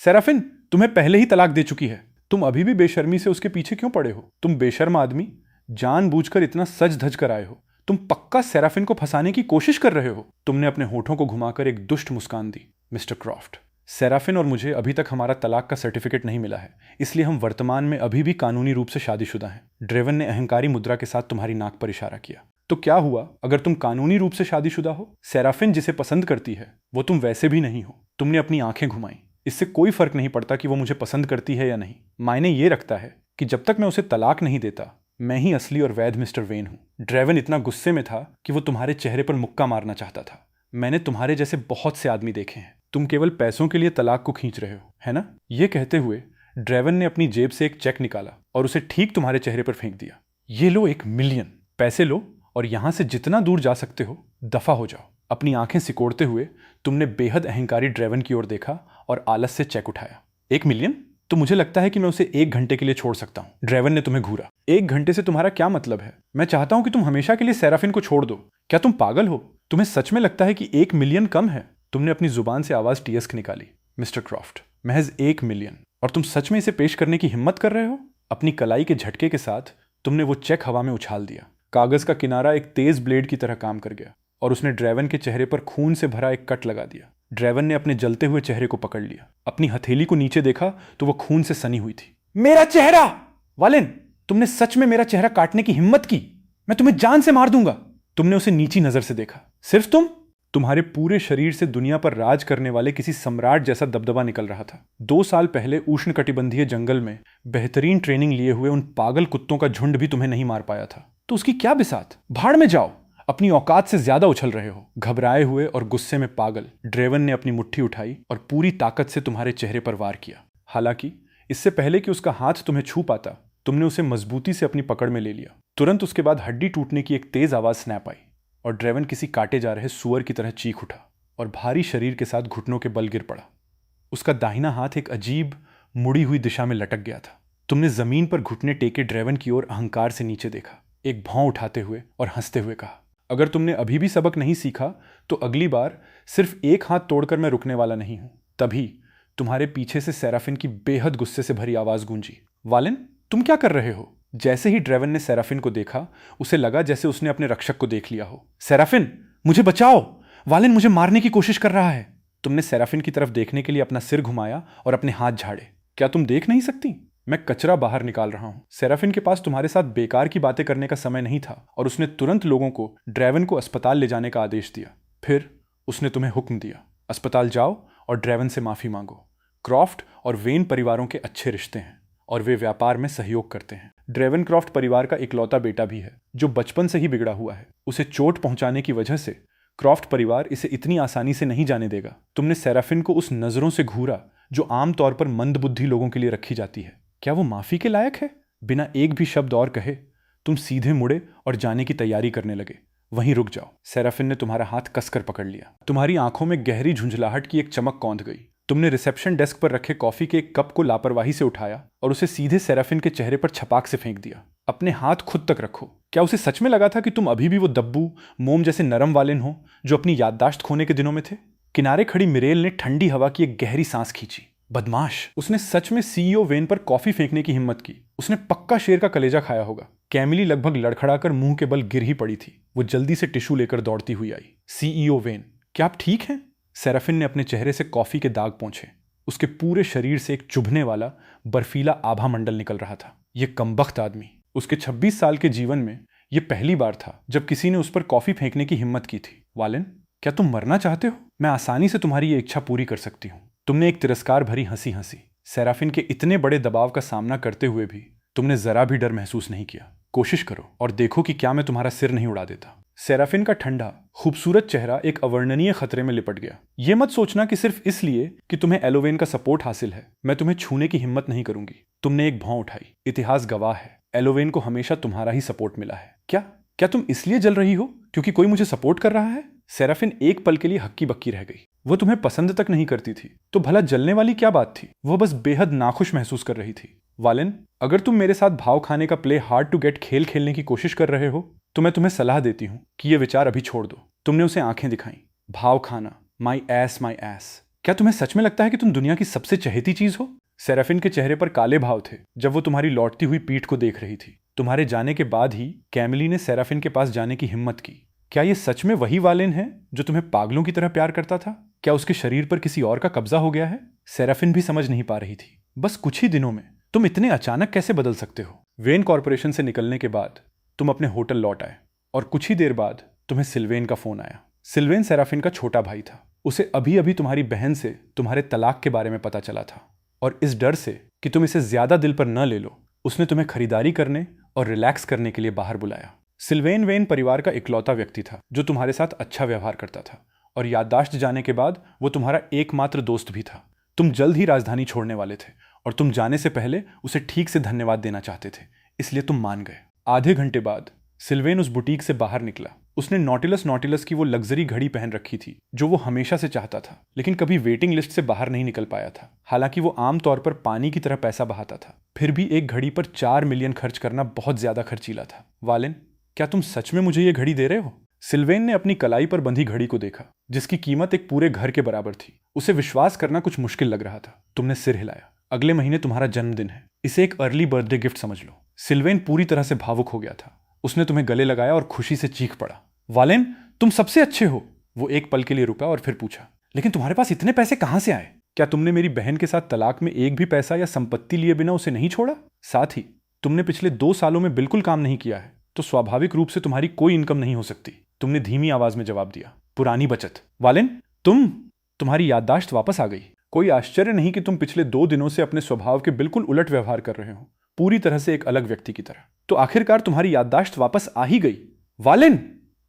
Speaker 1: सेराफिन तुम्हें पहले ही तलाक दे चुकी है। तुम अभी भी बेशर्मी से उसके पीछे क्यों पड़े हो? तुम बेशर्म आदमी, जानबूझकर इतना सज धज कर आए हो। तुम पक्का सेराफिन को फंसाने की कोशिश कर रहे हो। तुमने अपने होठों को घुमाकर एक दुष्ट मुस्कान दी। मिस्टर क्रॉफ्ट, सेराफिन और मुझे अभी तक हमारा तलाक का सर्टिफिकेट नहीं मिला है, इसलिए हम वर्तमान में अभी भी कानूनी रूप से शादीशुदा हैं। ड्रेवन ने अहंकारी मुद्रा के साथ तुम्हारी नाक पर इशारा किया। तो क्या हुआ अगर तुम कानूनी रूप से शादीशुदा हो? सेराफिन जिसे पसंद करती है वो तुम वैसे भी नहीं हो। तुमने अपनी आंखें घुमाई। इससे कोई फर्क नहीं पड़ता कि वो मुझे पसंद करती है या नहीं। मायने ये रखता है कि जब तक मैं उसे तलाक नहीं देता, मैं ही असली और वैध मिस्टर वेन हूं। ड्रेवन इतना गुस्से में था कि वो तुम्हारे चेहरे पर मुक्का मारना चाहता था। मैंने तुम्हारे जैसे बहुत से आदमी देखे हैं। तुम केवल पैसों के लिए तलाक को खींच रहे हो, है ना? ये कहते हुए ड्रेवन ने अपनी जेब से एक चेक निकाला और उसे ठीक तुम्हारे चेहरे पर फेंक दिया। ये लो 1 मिलियन, पैसे लो और यहां से जितना दूर जा सकते हो दफा हो जाओ। अपनी आंखें सिकोड़ते हुए तुमने बेहद अहंकारी ड्रेवन की ओर देखा और आलस से चेक उठाया। 1 मिलियन? तो मुझे लगता है कि मैं उसे 1 घंटे के लिए छोड़ सकता हूं। ड्रेवन ने तुम्हें घूरा। 1 घंटे से तुम्हारा क्या मतलब है? मैं चाहता हूं कि तुम हमेशा के लिए सेराफिन को छोड़ दो। क्या तुम पागल हो? तुम्हें सच में लगता है कि 1 मिलियन कम है? तुमने अपनी जुबान से आवाज टियस्क निकाली। मिस्टर क्रॉफ्ट, महज 1 मिलियन, और तुम सच में इसे पेश करने की हिम्मत कर रहे हो? अपनी कलाई के झटके के साथ तुमने वो चेक हवा में उछाल दिया। कागज का किनारा एक तेज ब्लेड की तरह काम कर गया और उसने ड्रेवन के चेहरे पर खून से भरा एक कट लगा दिया। ड्रेवन ने अपने जलते हुए चेहरे को पकड़ लिया। अपनी हथेली को नीचे देखा तो वो खून से सनी हुई थी। मेरा चेहरा! वालेन, तुमने सच में मेरा चेहरा काटने की हिम्मत की? मैं तुम्हें जान से मार दूंगा। तुमने उसे नीची नजर से देखा। सिर्फ तुम? तुम्हारे पूरे शरीर से दुनिया पर राज करने वाले किसी सम्राट जैसा दबदबा निकल रहा था। 2 साल पहले उष्णकटिबंधीय जंगल में बेहतरीन ट्रेनिंग लिए हुए उन पागल कुत्तों का झुंड भी तुम्हें नहीं मार पाया था। तो उसकी क्या बिसात? भाड़ में जाओ। अपनी औकात से ज्यादा उछल रहे हो। घबराए हुए और गुस्से में पागल ड्रेवन ने अपनी मुट्ठी उठाई और पूरी ताकत से तुम्हारे चेहरे पर वार किया। हालांकि इससे पहले कि उसका हाथ तुम्हें छू पाता, तुमने उसे मजबूती से अपनी पकड़ में ले लिया। तुरंत उसके बाद हड्डी टूटने की एक तेज आवाज स्नैप आई और ड्रेवन किसी काटे जा रहे सुअर की तरह चीख उठा और भारी शरीर के साथ घुटनों के बल गिर पड़ा। उसका दाहिना हाथ एक अजीब मुड़ी हुई दिशा में लटक गया था। तुमने जमीन पर घुटने टेके ड्रेवन की ओर अहंकार से नीचे देखा, एक भौं उठाते हुए और हंसते हुए कहा, अगर तुमने अभी भी सबक नहीं सीखा तो अगली बार सिर्फ एक हाथ तोड़कर मैं रुकने वाला नहीं हूं। तभी तुम्हारे पीछे से सेराफिन की बेहद गुस्से से भरी आवाज गूंजी। वालेन, तुम क्या कर रहे हो? जैसे ही ड्रेवन ने सेराफिन को देखा, उसे लगा जैसे उसने अपने रक्षक को देख लिया हो। सेराफिन, मुझे बचाओ! वालेन मुझे मारने की कोशिश कर रहा है। तुमने सेराफिन की तरफ देखने के लिए अपना सिर घुमाया और अपने हाथ झाड़े। क्या तुम देख नहीं सकती? मैं कचरा बाहर निकाल रहा हूं। सेराफिन के पास तुम्हारे साथ बेकार की बातें करने का समय नहीं था और उसने तुरंत लोगों को ड्रेवन को अस्पताल ले जाने का आदेश दिया। फिर उसने तुम्हें हुक्म दिया, अस्पताल जाओ और ड्रेवन से माफी मांगो। क्रॉफ्ट और वेन परिवारों के अच्छे रिश्ते हैं और वे व्यापार में सहयोग करते हैं। ड्रेवन क्रॉफ्ट परिवार का इकलौता बेटा भी है जो बचपन से ही बिगड़ा हुआ है। उसे चोट पहुंचाने की वजह से क्रॉफ्ट परिवार इसे इतनी आसानी से नहीं जाने देगा। तुमने सेराफिन को उस नजरों से घूरा जो आमतौर पर मंदबुद्धि लोगों के लिए रखी जाती है। क्या वो माफी के लायक है? बिना एक भी शब्द और कहे तुम सीधे मुड़े और जाने की तैयारी करने लगे। वहीं रुक जाओ। सेराफिन ने तुम्हारा हाथ कसकर पकड़ लिया। तुम्हारी आंखों में गहरी झुंझलाहट की एक चमक कौंध गई। तुमने रिसेप्शन डेस्क पर रखे कॉफी के एक कप को लापरवाही से उठाया और उसे सीधे सेराफिन के चेहरे पर छपाक से फेंक दिया। अपने हाथ खुद तक रखो। क्या उसे सच में लगा था कि तुम अभी भी वो दब्बू मोम जैसे नरम वालिन हो जो अपनी याददाश्त खोने के दिनों में थे? किनारे खड़ी मिरेल ने ठंडी हवा की एक गहरी सांस खींची। बदमाश, उसने सच में सीईओ वेन पर कॉफी फेंकने की हिम्मत की। उसने पक्का शेर का कलेजा खाया होगा। कैमिली लगभग लड़खड़ाकर मुंह के बल गिर ही पड़ी थी। वो जल्दी से टिश्यू लेकर दौड़ती हुई आई। सीईओ वेन, क्या आप ठीक हैं? सेराफिन ने अपने चेहरे से कॉफी के दाग पोंछे। उसके पूरे शरीर से एक चुभने वाला बर्फीला आभा मंडल निकल रहा था। यह कमबख्त आदमी, उसके 26 साल के जीवन में यह पहली बार था जब किसी ने उस पर कॉफी फेंकने की हिम्मत की थी। वालेन, क्या तुम मरना चाहते हो? मैं आसानी से तुम्हारी ये इच्छा पूरी कर सकती हूँ। तुमने एक तिरस्कार भरी हंसी हंसी। सेराफिन के इतने बड़े दबाव का सामना करते हुए भी तुमने जरा भी डर महसूस नहीं किया। कोशिश करो और देखो कि क्या मैं तुम्हारा सिर नहीं उड़ा देता। सेराफिन का ठंडा खूबसूरत चेहरा एक अवर्णनीय खतरे में लिपट गया। यह मत सोचना कि सिर्फ इसलिए कि तुम्हें एलोवेन का सपोर्ट हासिल है मैं तुम्हें छूने की हिम्मत नहीं करूंगी। तुमने एक भौं उठाई। इतिहास गवाह है, एलोवेन को हमेशा तुम्हारा ही सपोर्ट मिला है। क्या तुम इसलिए जल रही हो क्योंकि कोई मुझे सपोर्ट कर रहा है? सेराफिन एक पल के लिए हक्की बक्की रह गई। वो तुम्हें पसंद तक नहीं करती थी तो भला जलने वाली क्या बात थी? वो बस बेहद नाखुश महसूस कर रही थी। वालेन, अगर तुम मेरे साथ भाव खाने का प्ले हार्ड टू गेट खेल खेलने की कोशिश कर रहे हो तो मैं तुम्हें सलाह देती हूं कि यह विचार अभी छोड़ दो। तुमने उसे आंखें दिखाई। भाव खाना, माई एस माई एस। क्या तुम्हें सच में लगता है कि तुम दुनिया की सबसे चहेती चीज हो? सेराफिन के चेहरे पर काले भाव थे जब वो तुम्हारी लौटती हुई पीठ को देख रही थी। तुम्हारे जाने के बाद ही कैमिली ने सेराफिन के पास जाने की हिम्मत की। क्या ये सच में वही वालेन है जो तुम्हें पागलों की तरह प्यार करता था? क्या उसके शरीर पर किसी और का कब्जा हो गया है? सेराफिन भी समझ नहीं पा रही थी। बस कुछ ही दिनों में तुम इतने अचानक कैसे बदल सकते हो? वेन कॉर्पोरेशन से निकलने के बाद तुम अपने होटल लौट आए और कुछ ही देर बाद तुम्हें सिल्वेन का फोन आया। सिल्वेन सेराफिन का छोटा भाई था। उसे अभी अभी तुम्हारी बहन से तुम्हारे तलाक के बारे में पता चला था और इस डर से कि तुम इसे ज्यादा दिल पर न ले लो उसने तुम्हें खरीदारी करने और रिलैक्स करने के लिए बाहर बुलाया। सिल्वेन वेन परिवार का इकलौता व्यक्ति था जो तुम्हारे साथ अच्छा व्यवहार करता था और याददाश्त जाने के बाद वो तुम्हारा एकमात्र दोस्त भी था। तुम जल्द ही राजधानी छोड़ने वाले थे और तुम जाने से पहले उसे ठीक से धन्यवाद देना चाहते थे, इसलिए तुम मान गए। आधे घंटे बाद सिल्वेन उस बुटीक से बाहर निकला। उसने नॉटिलस की वो लग्जरी घड़ी पहन रखी थी जो वो हमेशा से चाहता था लेकिन कभी वेटिंग लिस्ट से बाहर नहीं निकल पाया था। हालांकि वो आमतौर पर पानी की तरह पैसा बहाता था, फिर भी एक घड़ी पर 4 मिलियन खर्च करना बहुत ज्यादा खर्चीला था। वालेन, क्या तुम सच में मुझे ये घड़ी दे रहे हो? सिल्वेन ने अपनी कलाई पर बंधी घड़ी को देखा जिसकी कीमत एक पूरे घर के बराबर थी। उसे विश्वास करना कुछ मुश्किल लग रहा था। तुमने सिर हिलाया। अगले महीने तुम्हारा जन्मदिन है, इसे एक अर्ली बर्थडे गिफ्ट समझ लो। सिल्वेन पूरी तरह से भावुक हो गया था। उसने तुम्हें गले लगाया और खुशी से चीख पड़ा, वालेन तुम सबसे अच्छे हो। वो एक पल के लिए रुका और फिर पूछा, लेकिन तुम्हारे पास इतने पैसे कहां से आए? क्या तुमने मेरी बहन के साथ तलाक में एक भी पैसा या संपत्ति लिए बिना उसे नहीं छोड़ा? साथ ही तुमने पिछले 2 सालों में बिल्कुल काम नहीं किया है तो स्वाभाविक रूप से तुम्हारी कोई इनकम नहीं हो सकती। तुमने धीमी आवाज में जवाब दिया, पुरानी बचत। वालेन, तुम्हारी याददाश्त वापस आ गई। कोई आश्चर्य नहीं कि तुम पिछले 2 दिनों से अपने स्वभाव के बिल्कुल उलट व्यवहार कर रहे हो, पूरी तरह से एक अलग व्यक्ति की तरह। तो आखिरकार तुम्हारी याददाश्त वापस आ ही गई। Wallen,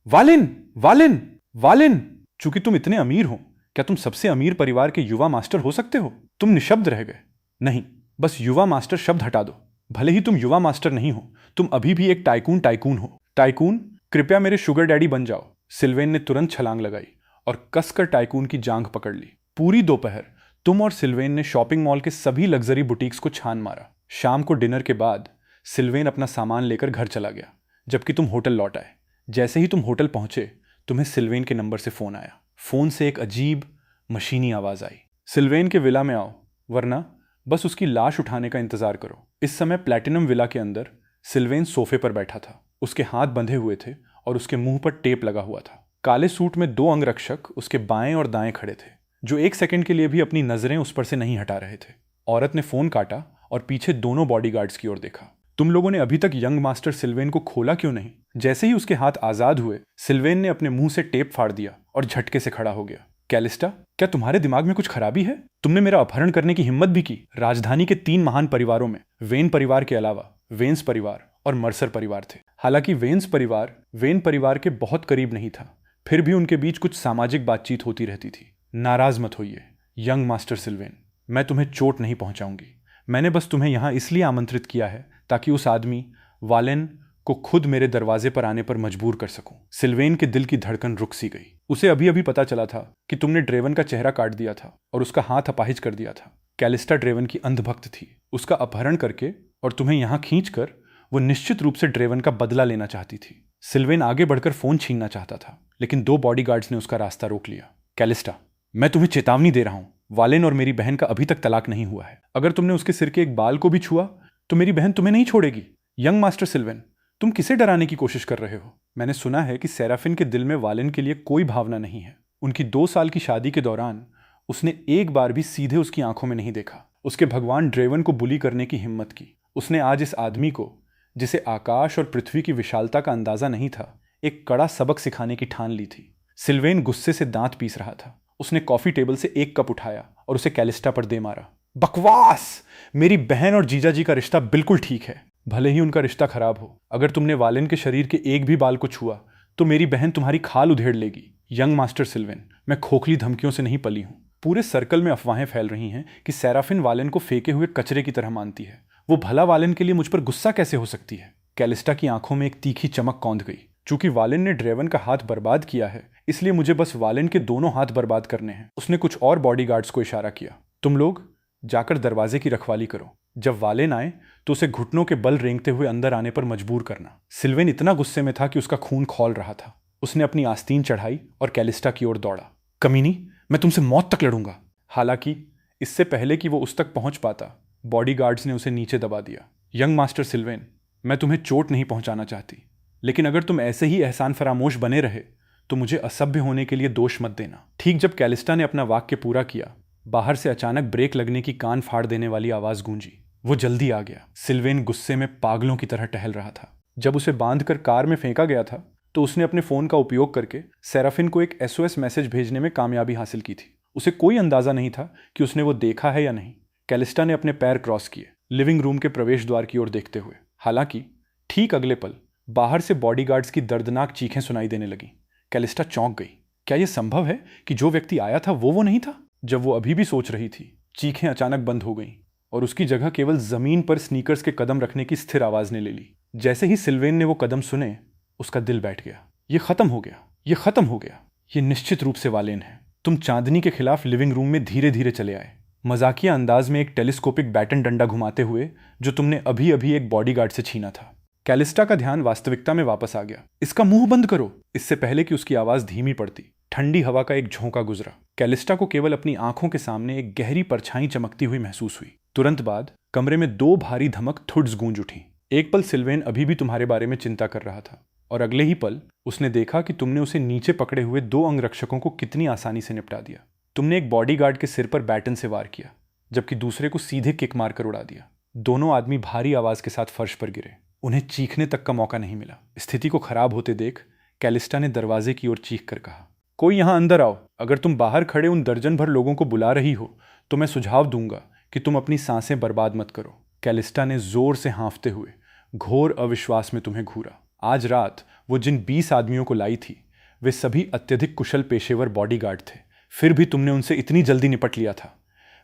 Speaker 1: Wallen, Wallen, Wallen. चूंकि तुम इतने अमीर हो, क्या तुम सबसे अमीर परिवार के युवा मास्टर हो सकते हो? तुम निशब्द रह गए। नहीं, बस युवा मास्टर शब्द हटा दो। भले ही तुम युवा मास्टर नहीं हो, तुम अभी भी एक टाइकून हो। टाइकून, कृपया मेरे शुगर डैडी बन जाओ। सिल्वेन ने तुरंत छलांग लगाई और कसकर टाइकून की जांघ पकड़ ली। पूरी दोपहर तुम और सिल्वेन ने शॉपिंग मॉल के सभी लग्जरी बुटीक्स को छान मारा। शाम को डिनर के बाद सिल्वेन अपना सामान लेकर घर चला गया जबकि तुम होटल लौट आए। जैसे ही तुम होटल पहुंचे तुम्हें सिल्वेन के नंबर से फोन आया। फोन से एक अजीब मशीनी आवाज आई, सिल्वेन के विला में आओ वरना बस उसकी लाश उठाने का इंतजार करो। इस समय प्लैटिनम विला के अंदर सिल्वेन सोफे पर बैठा था। उसके हाथ बंधे हुए थे और उसके मुंह पर टेप लगा हुआ था। काले सूट में 2 अंगरक्षक उसके बाएं और दाएं खड़े थे। जो एक सेकंड के लिए भी अपनी नजरें उस पर से नहीं हटा रहे थे। औरत ने फोन काटा और पीछे दोनों बॉडीगार्ड्स की ओर देखा। तुम लोगों ने अभी तक यंग मास्टर सिल्वेन को खोला क्यों नहीं? जैसे ही उसके हाथ आजाद हुए, सिल्वेन ने अपने मुंह से टेप फाड़ दिया और झटके से खड़ा हो गया। कैलिस्टा, क्या तुम्हारे दिमाग में कुछ खराबी है? तुमने मेरा अपहरण करने की हिम्मत भी की। राजधानी के 3 महान परिवारों में वेन परिवार के अलावा वेन्स परिवार और मर्सर परिवार थे। हालांकि वेन्स परिवार वेन परिवार के बहुत करीब नहीं था, फिर भी उनके बीच कुछ सामाजिक बातचीत होती रहती थी। नाराज मत होइए यंग मास्टर सिल्वेन, मैं तुम्हें चोट नहीं पहुंचाऊंगी। मैंने बस तुम्हें यहां इसलिए आमंत्रित किया है ताकि उस आदमी वालेन को खुद मेरे दरवाजे पर आने पर मजबूर कर सकूं। सिल्वेन के दिल की धड़कन रुक सी गई। उसे अभी अभी पता चला था कि तुमने ड्रेवन का चेहरा काट दिया था और उसका हाथ अपाहिज कर दिया था। कैलिस्टा ड्रेवन की अंधभक्त थी। उसका अपहरण करके और तुम्हें यहां खींचकर वो निश्चित रूप से ड्रेवन का बदला लेना चाहती थी। सिल्वेन आगे बढ़कर फोन छीनना चाहता था, लेकिन 2 बॉडीगार्ड्स ने उसका रास्ता रोक लिया। कैलिस्टा, मैं तुम्हें चेतावनी दे रहा हूं, वालेन और मेरी बहन का अभी तक तलाक नहीं हुआ है। अगर तुमने उसके सिर के एक बाल को भी छुआ तो मेरी बहन तुम्हें नहीं छोड़ेगी। यंग मास्टर सिल्वेन, तुम किसे डराने की कोशिश कर रहे हो? मैंने सुना है कि सेराफिन के दिल में वालेन के लिए कोई भावना नहीं है। उनकी 2 साल की शादी के दौरान उसने एक बार भी सीधे उसकी आंखों में नहीं देखा। उसके भगवान ड्रेवन को बुली करने की हिम्मत की। उसने आज इस आदमी को, जिसे आकाश और पृथ्वी की विशालता का अंदाजा नहीं था, एक कड़ा सबक सिखाने की ठान ली थी। सिल्वेन गुस्से से दांत पीस रहा था। उसने कॉफी टेबल से एक कप उठाया और उसे कैलिस्टा पर दे मारा। बकवास! मेरी बहन और जीजाजी का रिश्ता बिल्कुल ठीक है, भले ही उनका रिश्ता खराब हो। अगर तुमने वालेन के शरीर के एक भी बाल को छुआ तो मेरी बहन तुम्हारी खाल उधेड़ लेगी। यंग मास्टर सिल्वेन, मैं खोखली धमकियों से नहीं पली हूं। पूरे सर्कल में अफवाहें फैल रही हैं कि सेराफिन वालेन को फेंके हुए कचरे की तरह मानती है। वो भला वालेन के लिए मुझ पर गुस्सा कैसे हो सकती है? कैलिस्टा की आंखों में एक तीखी चमक कौंध गई। चूंकि वालेन ने ड्रेवन का हाथ बर्बाद किया है, इसलिए मुझे बस वालेन के दोनों हाथ बर्बाद करने हैं। उसने कुछ और बॉडीगार्ड्स को इशारा किया। तुम लोग जाकर दरवाजे की रखवाली करो। जब वालेन आए तो उसे घुटनों के बल रेंगते हुए अंदर आने पर मजबूर करना। सिल्वेन इतना गुस्से में था कि उसका खून खौल रहा था। उसने अपनी आस्तीन चढ़ाई और कैलिस्टा की ओर दौड़ा। कमीनी, मैं तुमसे मौत तक लड़ूंगा। हालांकि इससे पहले कि वो उस तक पहुंच पाता, बॉडीगार्ड्स ने उसे नीचे दबा दिया। यंग मास्टर सिल्वेन, मैं तुम्हें चोट नहीं पहुंचाना चाहती, लेकिन अगर तुम ऐसे ही एहसान फरामोश बने रहे तो मुझे असभ्य होने के लिए दोष मत देना। ठीक जब कैलिस्टा ने अपना वाक्य पूरा किया, बाहर से अचानक ब्रेक लगने की कान फाड़ देने वाली आवाज गूंजी। वो जल्दी आ गया। सिल्वेन गुस्से में पागलों की तरह टहल रहा था। जब उसे बांधकर कार में फेंका गया था तो उसने अपने फोन का उपयोग करके सेराफिन को एक SOS मैसेज भेजने में कामयाबी हासिल की थी। उसे कोई अंदाजा नहीं था कि उसने वो देखा है या नहीं। कैलिस्टा ने अपने पैर क्रॉस किए, लिविंग रूम के प्रवेश द्वार की ओर देखते हुए। हालांकि ठीक अगले पल बाहर से बॉडीगार्ड्स की दर्दनाक चीखें सुनाई देने लगी। कैलिस्टा चौंक गई। क्या यह संभव है कि जो व्यक्ति आया था वो नहीं था? जब वो अभी भी सोच रही थी, चीखें अचानक बंद हो गईं और उसकी जगह केवल जमीन पर स्नीकर्स के कदम रखने की स्थिर आवाज ने ले ली। जैसे ही सिल्वेन ने वो कदम सुने, उसका दिल बैठ गया। ये खत्म हो गया, ये खत्म हो गया। ये निश्चित रूप से वालेन है। तुम चांदनी के खिलाफ लिविंग रूम में धीरे धीरे चले आए, मजाकिया अंदाज में एक टेलीस्कोपिक बैटन डंडा घुमाते हुए, जो तुमने अभी अभी एक बॉडीगार्ड से छीना था। कैलिस्टा का ध्यान वास्तविकता में वापस आ गया। इसका मुंह बंद करो। इससे पहले कि उसकी आवाज धीमी पड़ती, ठंडी हवा का एक झोंका गुजरा। कैलिस्टा को केवल अपनी आंखों के सामने एक गहरी परछाई चमकती हुई महसूस हुई। तुरंत बाद कमरे में 2 भारी धमक थुड्स गूंज उठी। एक पल सिल्वेन अभी भी तुम्हारे बारे में चिंता कर रहा था और अगले ही पल उसने देखा कि तुमने उसे नीचे पकड़े हुए 2 अंगरक्षकों को कितनी आसानी से निपटा दिया। तुमने एक बॉडीगार्ड के सिर पर बैटन से वार किया, जबकि दूसरे को सीधे किक मारकर उड़ा दिया। दोनों आदमी भारी आवाज के साथ फर्श पर गिरे। उन्हें चीखने तक का मौका नहीं मिला। स्थिति को खराब होते देख कैलिस्टा ने दरवाजे की ओर चीख कर कहा, कोई यहां अंदर आओ। अगर तुम बाहर खड़े उन दर्जन भर लोगों को बुला रही हो तो मैं सुझाव दूंगा कि तुम अपनी सांसें बर्बाद मत करो। कैलिस्टा ने जोर से हाँफते हुए घोर अविश्वास में तुम्हें घूरा। आज रात वो जिन 20 आदमियों को लाई थी, वे सभी अत्यधिक कुशल पेशेवर बॉडीगार्ड थे। फिर भी तुमने उनसे इतनी जल्दी निपट लिया था।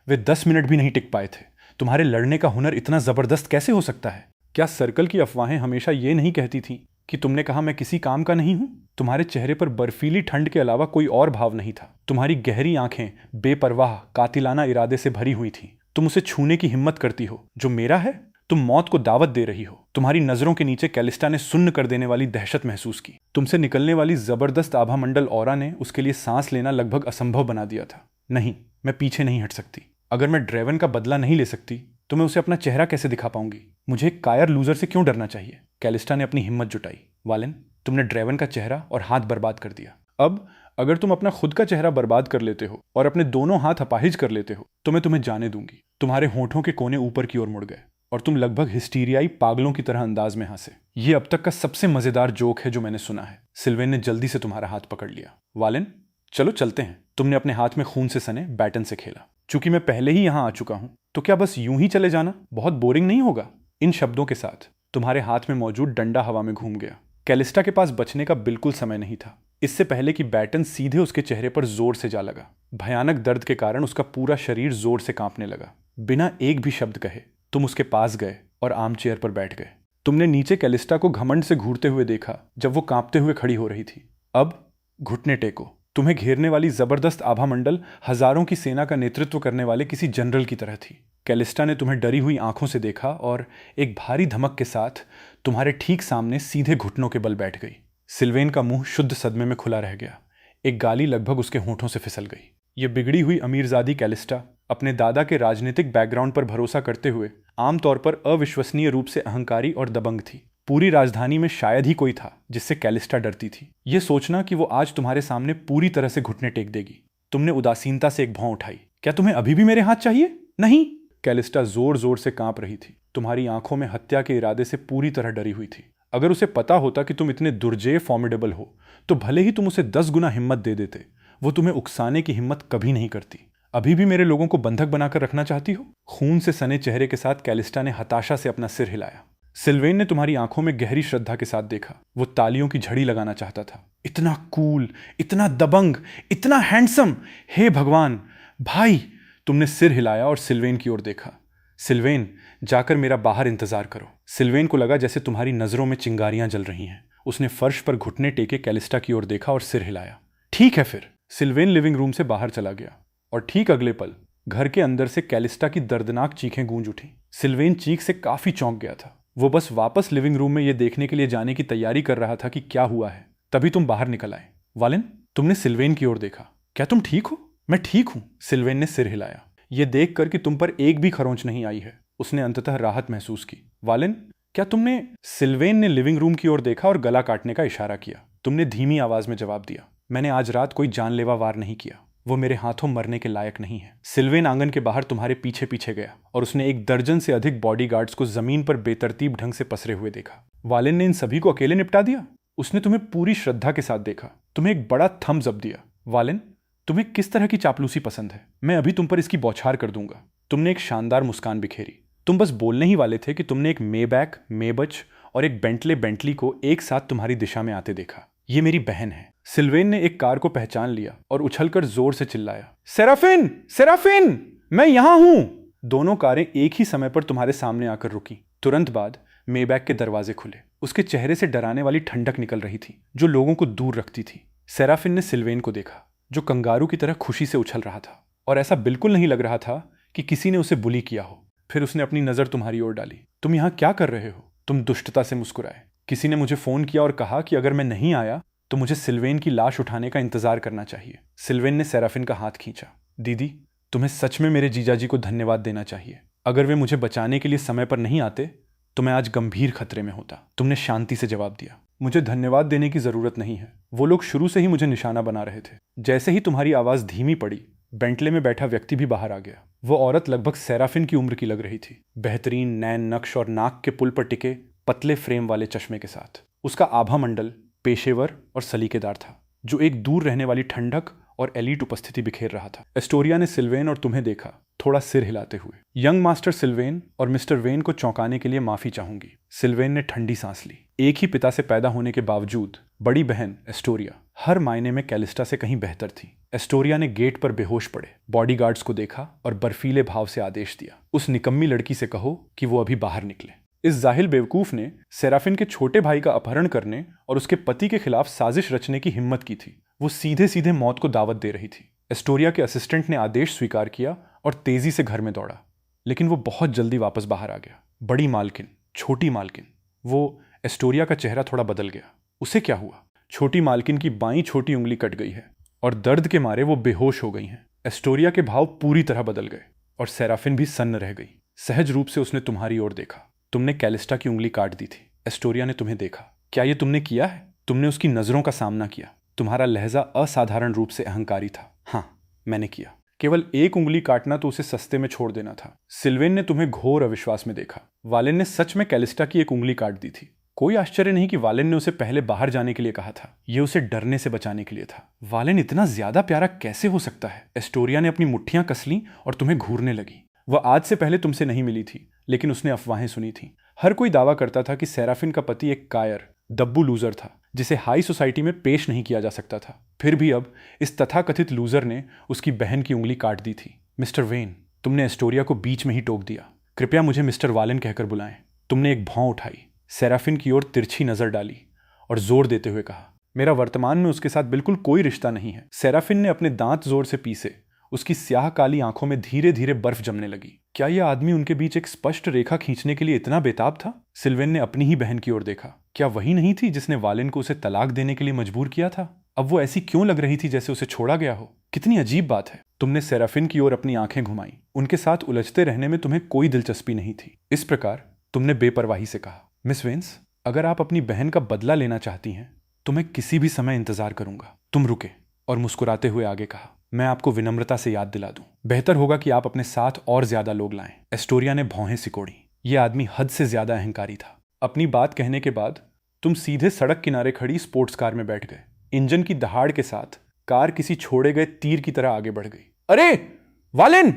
Speaker 1: वे 10 मिनट भी नहीं टिक पाए थे। तुम्हारे लड़ने का हुनर इतना जबरदस्त कैसे हो सकता है? क्या सर्कल की अफवाहें हमेशा ये नहीं कहती थी कि तुमने कहा मैं किसी काम का नहीं हूं? तुम्हारे चेहरे पर बर्फीली ठंड के अलावा कोई और भाव नहीं था। तुम्हारी गहरी आंखें बेपरवाह कातिलाना इरादे से भरी हुई थीं। तुम उसे छूने की हिम्मत करती हो जो मेरा है। तुम मौत को दावत दे रही हो। तुम्हारी नजरों के नीचे कैलिस्टा ने सुन्न कर देने वाली दहशत महसूस की। तुमसे निकलने वाली जबरदस्त आभामंडल ऑरा ने उसके लिए सांस लेना लगभग असंभव बना दिया था। नहीं, मैं पीछे नहीं हट सकती। अगर मैं ड्रेवन का बदला नहीं ले सकती तो मैं उसे अपना चेहरा कैसे दिखा पाऊंगी? मुझे एक कायर लूजर से क्यों डरना चाहिए? कैलिस्टा ने अपनी हिम्मत जुटाई। वालेन, तुमने ड्रेवन का चेहरा और हाथ बर्बाद कर दिया। अब अगर तुम अपना खुद का चेहरा बर्बाद कर लेते हो और अपने दोनों हाथ अपाहिज कर लेते हो तो मैं तुम्हें जाने दूंगी। तुम्हारे होठों के कोने ऊपर की ओर मुड़ गए और तुम लगभग हिस्टीरियाई पागलों की तरह अंदाज में हंसे। ये अब तक का सबसे मजेदार जोक है जो मैंने सुना है। सिल्वेन ने जल्दी से तुम्हारा हाथ पकड़ लिया। वालेन, चलो चलते हैं। तुमने अपने हाथ में खून से सने बैटन से खेला। चूंकि मैं पहले ही यहां आ चुका हूं तो क्या बस यूं ही चले जाना बहुत बोरिंग नहीं होगा? इन शब्दों के साथ तुम्हारे हाथ में मौजूद डंडा हवा में घूम गया। कैलिस्टा के पास बचने का बिल्कुल समय नहीं था, इससे पहले कि बैटन सीधे उसके चेहरे पर जोर से जा लगा। भयानक दर्द के कारण उसका पूरा शरीर जोर से कांपने लगा। बिना एक भी शब्द कहे तुम उसके पास गए और आर्म चेयर पर बैठ गए। तुमने नीचे कैलिस्टा को घमंड से घूरते हुए देखा जब वो कांपते हुए खड़ी हो रही थी। अब घुटने टेको। तुम्हें घेरने वाली जबरदस्त आभा मंडल हजारों की सेना का नेतृत्व करने वाले किसी जनरल की तरह थी। कैलिस्टा ने तुम्हें डरी हुई आंखों से देखा और एक भारी धमक के साथ तुम्हारे ठीक सामने सीधे घुटनों के बल बैठ गई। सिल्वेन का मुंह शुद्ध सदमे में खुला रह गया। एक गाली लगभग उसके होठों से फिसल गई। ये बिगड़ी हुई अमीरजादी कैलिस्टा अपने दादा के राजनीतिक बैकग्राउंड पर भरोसा करते हुए आमतौर पर अविश्वसनीय रूप से अहंकारी और दबंग थी। पूरी राजधानी में शायद ही कोई था जिससे कैलिस्टा डरती थी। यह सोचना कि वो आज तुम्हारे सामने पूरी तरह से घुटने टेक देगी। तुमने उदासीनता से एक भौं उठाई। क्या तुम्हें अभी भी मेरे हाथ चाहिए? नहीं। कैलिस्टा जोर जोर से कांप रही थी। तुम्हारी आंखों में हत्या के इरादे से पूरी तरह डरी हुई थी। अगर उसे पता होता कि तुम इतने दुर्जेय फॉर्मिडेबल हो तो भले ही तुम उसे 10 गुना हिम्मत दे देते, वो तुम्हें उकसाने की हिम्मत कभी नहीं करती। अभी भी मेरे लोगों को बंधक बनाकर रखना चाहती हो? खून से सने चेहरे के साथ कैलिस्टा ने हताशा से अपना सिर हिलाया। सिल्वेन ने तुम्हारी आंखों में गहरी श्रद्धा के साथ देखा। वो तालियों की झड़ी लगाना चाहता था। इतना कूल, इतना दबंग, इतना हैंडसम, हे भगवान! भाई! तुमने सिर हिलाया और सिल्वेन की ओर देखा। सिल्वेन, जाकर मेरा बाहर इंतजार करो। सिल्वेन को लगा जैसे तुम्हारी नजरों में चिंगारियां जल रही हैं। उसने फर्श पर घुटने टेके कैलिस्टा की ओर देखा और सिर हिलाया। ठीक है फिर। सिल्वेन लिविंग रूम से बाहर चला गया और ठीक अगले पल घर के अंदर से कैलिस्टा की दर्दनाक चीखें गूंज उठी। सिल्वेन चीख से काफी चौंक गया था। वो बस वापस लिविंग रूम में यह देखने के लिए जाने की तैयारी कर रहा था कि क्या हुआ है। तभी तुम बाहर निकल आए। वालेन, तुमने सिल्वेन की ओर देखा। क्या तुम ठीक हो? मैं ठीक हूं। सिल्वेन ने सिर हिलाया। यह देखकर कि तुम पर एक भी खरोंच नहीं आई है, उसने अंततः राहत महसूस की। वालेन, क्या तुमने? सिल्वेन ने लिविंग रूम की ओर देखा और गला काटने का इशारा किया। तुमने धीमी आवाज में जवाब दिया, मैंने आज रात कोई जानलेवा वार नहीं किया। वो मेरे हाथों मरने के लायक नहीं है। सिल्वेन आंगन के बाहर तुम्हारे पीछे पीछे गया और उसने 1 दर्जन से अधिक बॉडीगार्ड्स को जमीन पर बेतरतीब ढंग से पसरे हुए देखा। वालेन ने इन सभी को अकेले निपटा दिया? उसने तुम्हें पूरी श्रद्धा के साथ देखा। तुम्हें एक बड़ा थम्स अप दिया। वालेन, तुम्हें किस तरह की चापलूसी पसंद है? मैं अभी तुम पर इसकी बौछार कर दूंगा। तुमने एक शानदार मुस्कान बिखेरी। तुम बस बोलने ही वाले थे कि तुमने एक मेबैक, मेबच और एक बेंटली को एक साथ तुम्हारी दिशा में आते देखा। ये मेरी बहन है। सिल्वेन ने एक कार को पहचान लिया और उछलकर जोर से चिल्लाया, सेराफिन! सेराफिन! मैं यहां हूं! दोनों कारें एक ही समय पर तुम्हारे सामने आकर रुकी। तुरंत बाद मेबैक के दरवाजे खुले। उसके चेहरे से डराने वाली ठंडक निकल रही थी जो लोगों को दूर रखती थी। सेराफिन ने सिल्वेन को देखा जो कंगारू की तरह खुशी से उछल रहा था और ऐसा बिल्कुल नहीं लग रहा था कि किसी ने उसे बुली किया हो। फिर उसने अपनी नजर तुम्हारी ओर डाली। तुम यहां क्या कर रहे हो? तुम दुष्टता से मुस्कुराए। किसी ने मुझे फोन किया और कहा कि अगर मैं नहीं आया तो मुझे सिल्वेन की लाश उठाने का इंतजार करना चाहिए। सिल्वेन ने सेराफिन का हाथ खींचा। दीदी, तुम्हें सच में मेरे जीजाजी को धन्यवाद देना चाहिए। अगर वे मुझे बचाने के लिए समय पर नहीं आते तो मैं आज गंभीर खतरे में होता। तुमने शांति से जवाब दिया, मुझे धन्यवाद देने की जरूरत नहीं है। वो लोग शुरू से ही मुझे निशाना बना रहे थे। जैसे ही तुम्हारी आवाज धीमी पड़ी, बेंटले में बैठा व्यक्ति भी बाहर आ गया। वो औरत लगभग सेराफिन की उम्र की लग रही थी, बेहतरीन नैन नक्श और नाक के पुल पर टिके पतले फ्रेम वाले चश्मे के साथ। उसका आभा मंडल पेशेवर और सलीकेदार था, जो एक दूर रहने वाली ठंडक और एलीट उपस्थिति बिखेर रहा था। एस्टोरिया ने सिल्वेन और तुम्हें देखा, थोड़ा सिर हिलाते हुए। यंग मास्टर सिल्वेन और मिस्टर वेन को चौंकाने के लिए माफी चाहूंगी। सिल्वेन ने ठंडी सांस ली। एक ही पिता से पैदा होने के बावजूद बड़ी बहन एस्टोरिया हर मायने में कैलिस्टा से कहीं बेहतर थी। एस्टोरिया ने गेट पर बेहोश पड़े बॉडीगार्ड्स को देखा और बर्फीले भाव से आदेश दिया, उस निकम्मी लड़की से कहो कि वो अभी बाहर निकले। इस जाहिल बेवकूफ ने सेराफिन के छोटे भाई का अपहरण करने और उसके पति के खिलाफ साजिश रचने की हिम्मत की थी। वो सीधे सीधे मौत को दावत दे रही थी। एस्टोरिया के असिस्टेंट ने आदेश स्वीकार किया और तेजी से घर में दौड़ा, लेकिन वो बहुत जल्दी वापस बाहर आ गया। बड़ी मालकिन, छोटी मालकिन। वो एस्टोरिया का चेहरा थोड़ा बदल गया। उसे क्या हुआ? छोटी मालकिन की बाईं छोटी उंगली कट गई है और दर्द के मारे वो बेहोश हो गई हैं। एस्टोरिया के भाव पूरी तरह बदल गए और सेराफिन भी सन्न रह गई। सहज रूप से उसने तुम्हारी ओर देखा। तुमने कैलिस्टा की उंगली काट दी थी। एस्टोरिया ने तुम्हें देखा। क्या ये तुमने किया है? तुमने उसकी नजरों का सामना किया। तुम्हारा लहजा असाधारण रूप से अहंकारी था। हाँ, मैंने किया। केवल एक उंगली काटना तो उसे सस्ते में छोड़ देना था। सिल्वेन ने तुम्हें घोर अविश्वास में देखा। वालेन ने सच में कैलिस्टा की एक उंगली काट दी थी। कोई आश्चर्य नहीं कि वालेन ने उसे पहले बाहर जाने के लिए कहा था। यह उसे डरने से बचाने के लिए था। वालेन इतना ज्यादा प्यारा कैसे हो सकता है? एस्टोरिया ने अपनी मुट्ठियां कस लीं और तुम्हें घूरने लगी। वह आज से पहले तुमसे नहीं मिली थी, लेकिन उसने अफवाहें सुनी थी। हर कोई दावा करता था कि सेराफिन का पति एक कायर, दब्बू लूजर था जिसे हाई सोसाइटी में पेश नहीं किया जा सकता था। फिर भी अब इस तथाकथित लूजर ने उसकी बहन की उंगली काट दी थी। मिस्टर वेन, तुमने एस्टोरिया को बीच में ही टोक दिया। कृपया मुझे मिस्टर वालेन कहकर बुलाएं। तुमने एक भौं उठाई, सेराफिन की ओर तिरछी नजर डाली और जोर देते हुए कहा, मेरा वर्तमान में उसके साथ बिल्कुल कोई रिश्ता नहीं है। सेराफिन ने अपने दांत जोर से पीसे। उसकी स्याह काली आंखों में धीरे धीरे बर्फ जमने लगी। क्या यह आदमी उनके बीच एक स्पष्ट रेखा खींचने के लिए इतना बेताब था? सिल्वेन ने अपनी ही बहन की ओर देखा। क्या वही नहीं थी जिसने वालेन को उसे तलाक देने के लिए मजबूर किया था? अब वो ऐसी क्यों लग रही थी जैसे उसे छोड़ा गया हो? कितनी अजीब बात है। तुमने सेराफिन की ओर अपनी आंखें घुमाई। उनके साथ उलझते रहने में तुम्हें कोई दिलचस्पी नहीं थी। इस प्रकार तुमने बेपरवाही से कहा, मिस वेंस, अगर आप अपनी बहन का बदला लेना चाहती हैं तो मैं किसी भी समय इंतजार करूंगा। तुम रुके और मुस्कुराते हुए आगे कहा, मैं आपको विनम्रता से याद दिला दूं, बेहतर होगा कि आप अपने साथ और ज्यादा लोग लाएं। एस्टोरिया ने भौहें सिकोड़ी। यह आदमी हद से ज्यादा अहंकारी था। अपनी बात कहने के बाद तुम सीधे सड़क किनारे खड़ी स्पोर्ट्स कार में बैठ गए। इंजन की दहाड़ के साथ कार किसी छोड़े गए तीर की तरह आगे बढ़ गई। अरे वालेन!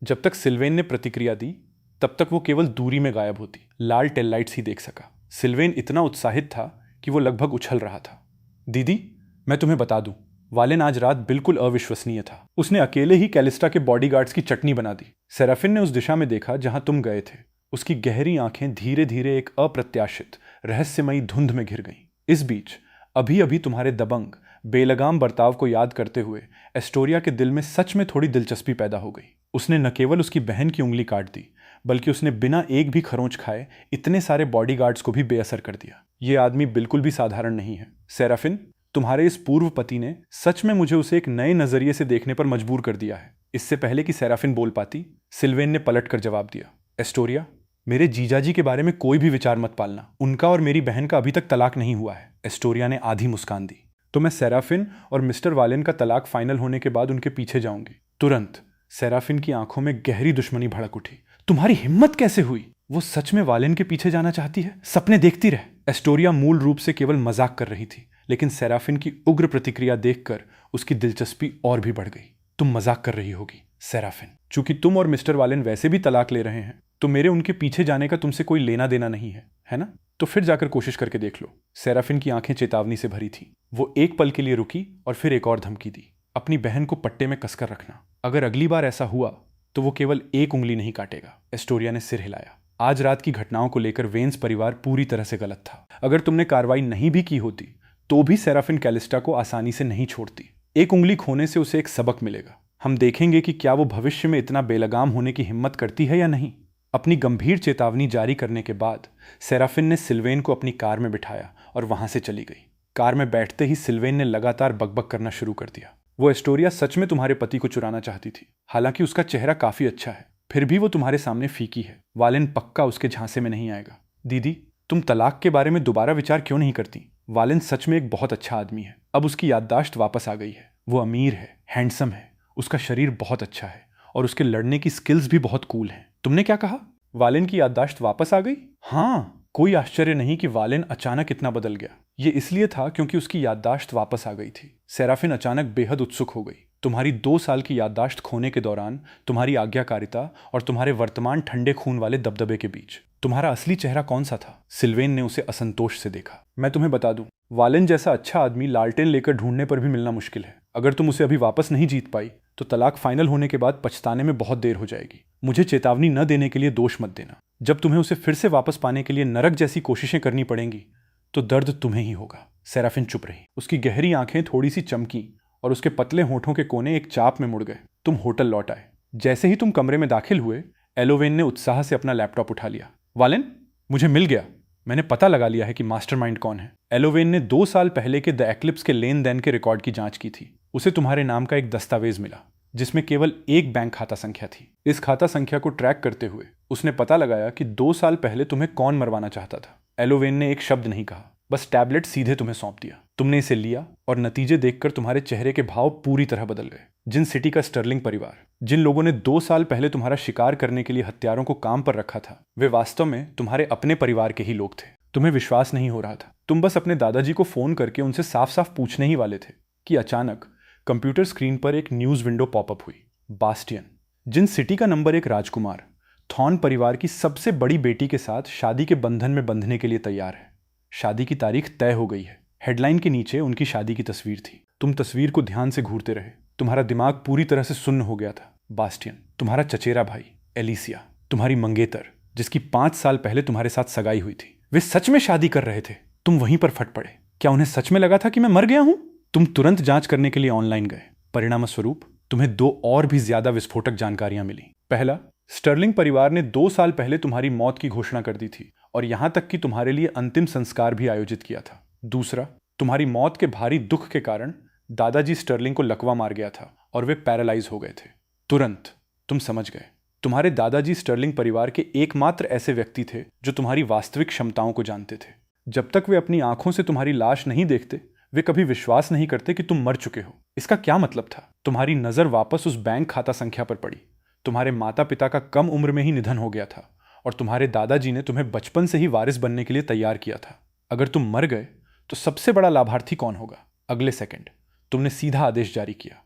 Speaker 1: जब तक सिल्वेन ने प्रतिक्रिया दी तब तक वो केवल दूरी में गायब होती। लाल टेल लाइट्स ही देख सका। सिल्वेन इतना उत्साहित था कि वो लगभग उछल रहा था। दीदी, मैं तुम्हें बता दूं, वालेन आज रात बिल्कुल अविश्वसनीय था। उसने अकेले ही कैलिस्टा के बॉडीगार्ड्स की चटनी बना दी। सेराफिन ने उस दिशा में देखा जहां तुम गए थे। उसकी गहरी आंखें धीरे धीरे एक अप्रत्याशित रहस्यमयी धुंध में घिर गईं। इस बीच अभी अभी तुम्हारे दबंग बेलगाम बर्ताव को याद करते हुए एस्टोरिया के दिल में सच में थोड़ी दिलचस्पी पैदा हो गई। उसने न केवल उसकी बहन की उंगली काट दी, बल्कि उसने बिना एक भी खरोंच खाए इतने सारे बॉडीगार्ड्स को भी बेअसर कर दिया। यह आदमी बिल्कुल भी साधारण नहीं है। सेराफिन, तुम्हारे इस पूर्व पति ने सच में मुझे उसे एक नए नजरिए से देखने पर मजबूर कर दिया है। इससे पहले कि सेराफिन बोल पाती, सिल्वेन ने पलट कर जवाब दिया, एस्टोरिया, मेरे जीजाजी के बारे में कोई भी विचार मत पालना। उनका और मेरी बहन का अभी तक तलाक नहीं हुआ है। एस्टोरिया ने आधी मुस्कान दी। तो मैं सेराफिन और मिस्टर वालेन का तलाक फाइनल होने के बाद उनके पीछे जाऊंगी। तुरंत सेराफिन की आंखों में गहरी दुश्मनी भड़क उठी। तुम्हारी हिम्मत कैसे हुई? वो सच में वालेन के पीछे जाना चाहती है? सपने देखती रह। एस्टोरिया मूल रूप से केवल मजाक कर रही थी, लेकिन सेराफिन की उग्र प्रतिक्रिया देखकर उसकी दिलचस्पी और भी बढ़ गई। तुम मजाक कर रही होगी सेराफिन। चूंकि तुम और मिस्टर वालेन वैसे भी तलाक ले रहे हैं, तो मेरे उनके पीछे जाने का तुमसे कोई लेना देना नहीं है ना? तो फिर जाकर कोशिश करके देख लो। सेराफिन की आंखें चेतावनी से भरी थी। वो एक पल के लिए रुकी और फिर एक और धमकी दी, अपनी बहन को पट्टे में कसकर रखना। अगर अगली बार ऐसा हुआ तो वो केवल एक उंगली नहीं काटेगा। एस्टोरिया ने सिर हिलाया। आज रात की घटनाओं को लेकर वेन्स परिवार पूरी तरह से गलत था। अगर तुमने कार्रवाई नहीं भी की होती तो भी सेराफिन कैलिस्टा को आसानी से नहीं छोड़ती। एक उंगली खोने से उसे एक सबक मिलेगा। हम देखेंगे कि क्या वो भविष्य में इतना बेलगाम होने की हिम्मत करती है या नहीं। अपनी गंभीर चेतावनी जारी करने के बाद सेराफिन ने सिल्वेन को अपनी कार में बिठाया और वहां से चली गई। कार में बैठते ही सिल्वेन ने लगातार बकबक करना शुरू कर दिया। वो एस्टोरिया सच में तुम्हारे पति को चुराना चाहती थी। हालांकि उसका चेहरा काफी अच्छा है, फिर भी वो तुम्हारे सामने फीकी है। वालेन पक्का उसके झांसे में नहीं आएगा। दीदी, तुम तलाक के बारे में दोबारा विचार क्यों नहीं करती? वालेन सच में एक बहुत अच्छा आदमी है। अब उसकी याददाश्त वापस आ गई है। वो अमीर है, हैंडसम है, उसका शरीर बहुत अच्छा है और उसके लड़ने की स्किल्स भी बहुत कूल हैं। तुमने क्या कहा? वालेन की याददाश्त वापस आ गई? हाँ, कोई आश्चर्य नहीं कि वालेन अचानक इतना बदल गया। ये इसलिए था क्योंकि उसकी याददाश्त वापस आ गई थी। सेराफिन अचानक बेहद उत्सुक हो गई। तुम्हारी 2 साल की याददाश्त खोने के दौरान तुम्हारी आज्ञाकारिता और तुम्हारे वर्तमान ठंडे खून वाले दबदबे के बीच तुम्हारा असली चेहरा कौन सा था? सिल्वेन ने उसे असंतोष से देखा। मैं तुम्हें बता दूं, वालेन जैसा अच्छा आदमी लालटेन लेकर ढूंढने पर भी मिलना मुश्किल है। अगर तुम उसे अभी वापस नहीं जीत पाई तो तलाक फाइनल होने के बाद पछताने में बहुत देर हो जाएगी। मुझे चेतावनी न देने के लिए दोष मत देना। जब तुम्हें उसे फिर से वापस पाने के लिए नरक जैसी कोशिशें करनी पड़ेंगी तो दर्द तुम्हें ही होगा। सेराफिन चुप रही। उसकी गहरी आंखें थोड़ी सी चमकी और उसके पतले होठों के कोने एक चाप में मुड़ गए। तुम होटल लौट आए। जैसे ही तुम कमरे में दाखिल हुए, एलोवेन ने उत्साह से अपना लैपटॉप उठा लिया। वालेन, मुझे मिल गया। मैंने पता लगा लिया है कि मास्टरमाइंड कौन है। एलोवेन ने 2 साल पहले के द एक्लिप्स के लेन देन के रिकॉर्ड की जांच की थी। उसे तुम्हारे नाम का एक दस्तावेज मिला जिसमें केवल एक बैंक खाता संख्या थी। इस खाता संख्या को ट्रैक करते हुए उसने पता लगाया कि 2 साल पहले तुम्हें कौन मरवाना चाहता था। एलोवेन ने एक शब्द नहीं कहा, बस टैबलेट सीधे तुम्हें सौंप दिया। तुमने इसे लिया और नतीजे देखकर तुम्हारे चेहरे के भाव पूरी तरह बदल गए। जिन सिटी का स्टर्लिंग परिवार, जिन लोगों ने 2 साल पहले तुम्हारा शिकार करने के लिए हत्यारों को काम पर रखा था, वे वास्तव में तुम्हारे अपने परिवार के ही लोग थे। तुम्हें विश्वास नहीं हो रहा था। तुम बस अपने दादाजी को फोन करके उनसे साफ साफ पूछने ही वाले थे कि अचानक कंप्यूटर स्क्रीन पर एक न्यूज विंडो पॉपअप हुई। बास्टियन, जिन सिटी का नंबर 1 राजकुमार, थॉर्न परिवार की सबसे बड़ी बेटी के साथ शादी के बंधन में बंधने के लिए तैयार है। शादी की तारीख तय हो गई है। हेडलाइन के नीचे उनकी शादी की तस्वीर थी। तुम तस्वीर को ध्यान से घूरते रहे। तुम्हारा दिमाग पूरी तरह से सुन्न हो गया था। बास्टियन, तुम्हारा चचेरा भाई एलिसिया, तुम्हारी मंगेतर, जिसकी 5 साल पहले तुम्हारे साथ सगाई हुई थी, वे सच में शादी कर रहे थे। तुम वहीं पर फट पड़े। क्या उन्हें सच में लगा था कि मैं मर गया हूं? तुम तुरंत जांच करने के लिए ऑनलाइन गए। परिणाम स्वरूप तुम्हें 2 और भी ज्यादा विस्फोटक जानकारियां मिली। पहला, स्टर्लिंग परिवार ने 2 साल पहले तुम्हारी मौत की घोषणा कर दी थी और यहां तक कि तुम्हारे लिए अंतिम संस्कार भी आयोजित किया था। दूसरा, तुम्हारी मौत के भारी दुख के कारण दादाजी स्टर्लिंग को लकवा मार गया था और वे पैरालाइज हो गए थे। तुरंत तुम समझ गए। तुम्हारे दादाजी स्टर्लिंग परिवार के एकमात्र ऐसे व्यक्ति थे जो तुम्हारी वास्तविक क्षमताओं को जानते थे। जब तक वे अपनी आंखों से तुम्हारी लाश नहीं देखते, वे कभी विश्वास नहीं करते कि तुम मर चुके हो। इसका क्या मतलब था? तुम्हारी नजर वापस उस बैंक खाता संख्या पर पड़ी। तुम्हारे माता पिता का कम उम्र में ही निधन हो गया था और तुम्हारे दादाजी ने तुम्हें बचपन से ही वारिस बनने के लिए तैयार किया था। अगर तुम मर गए तो सबसे बड़ा लाभार्थी कौन होगा? अगले सेकंड तुमने सीधा आदेश जारी किया,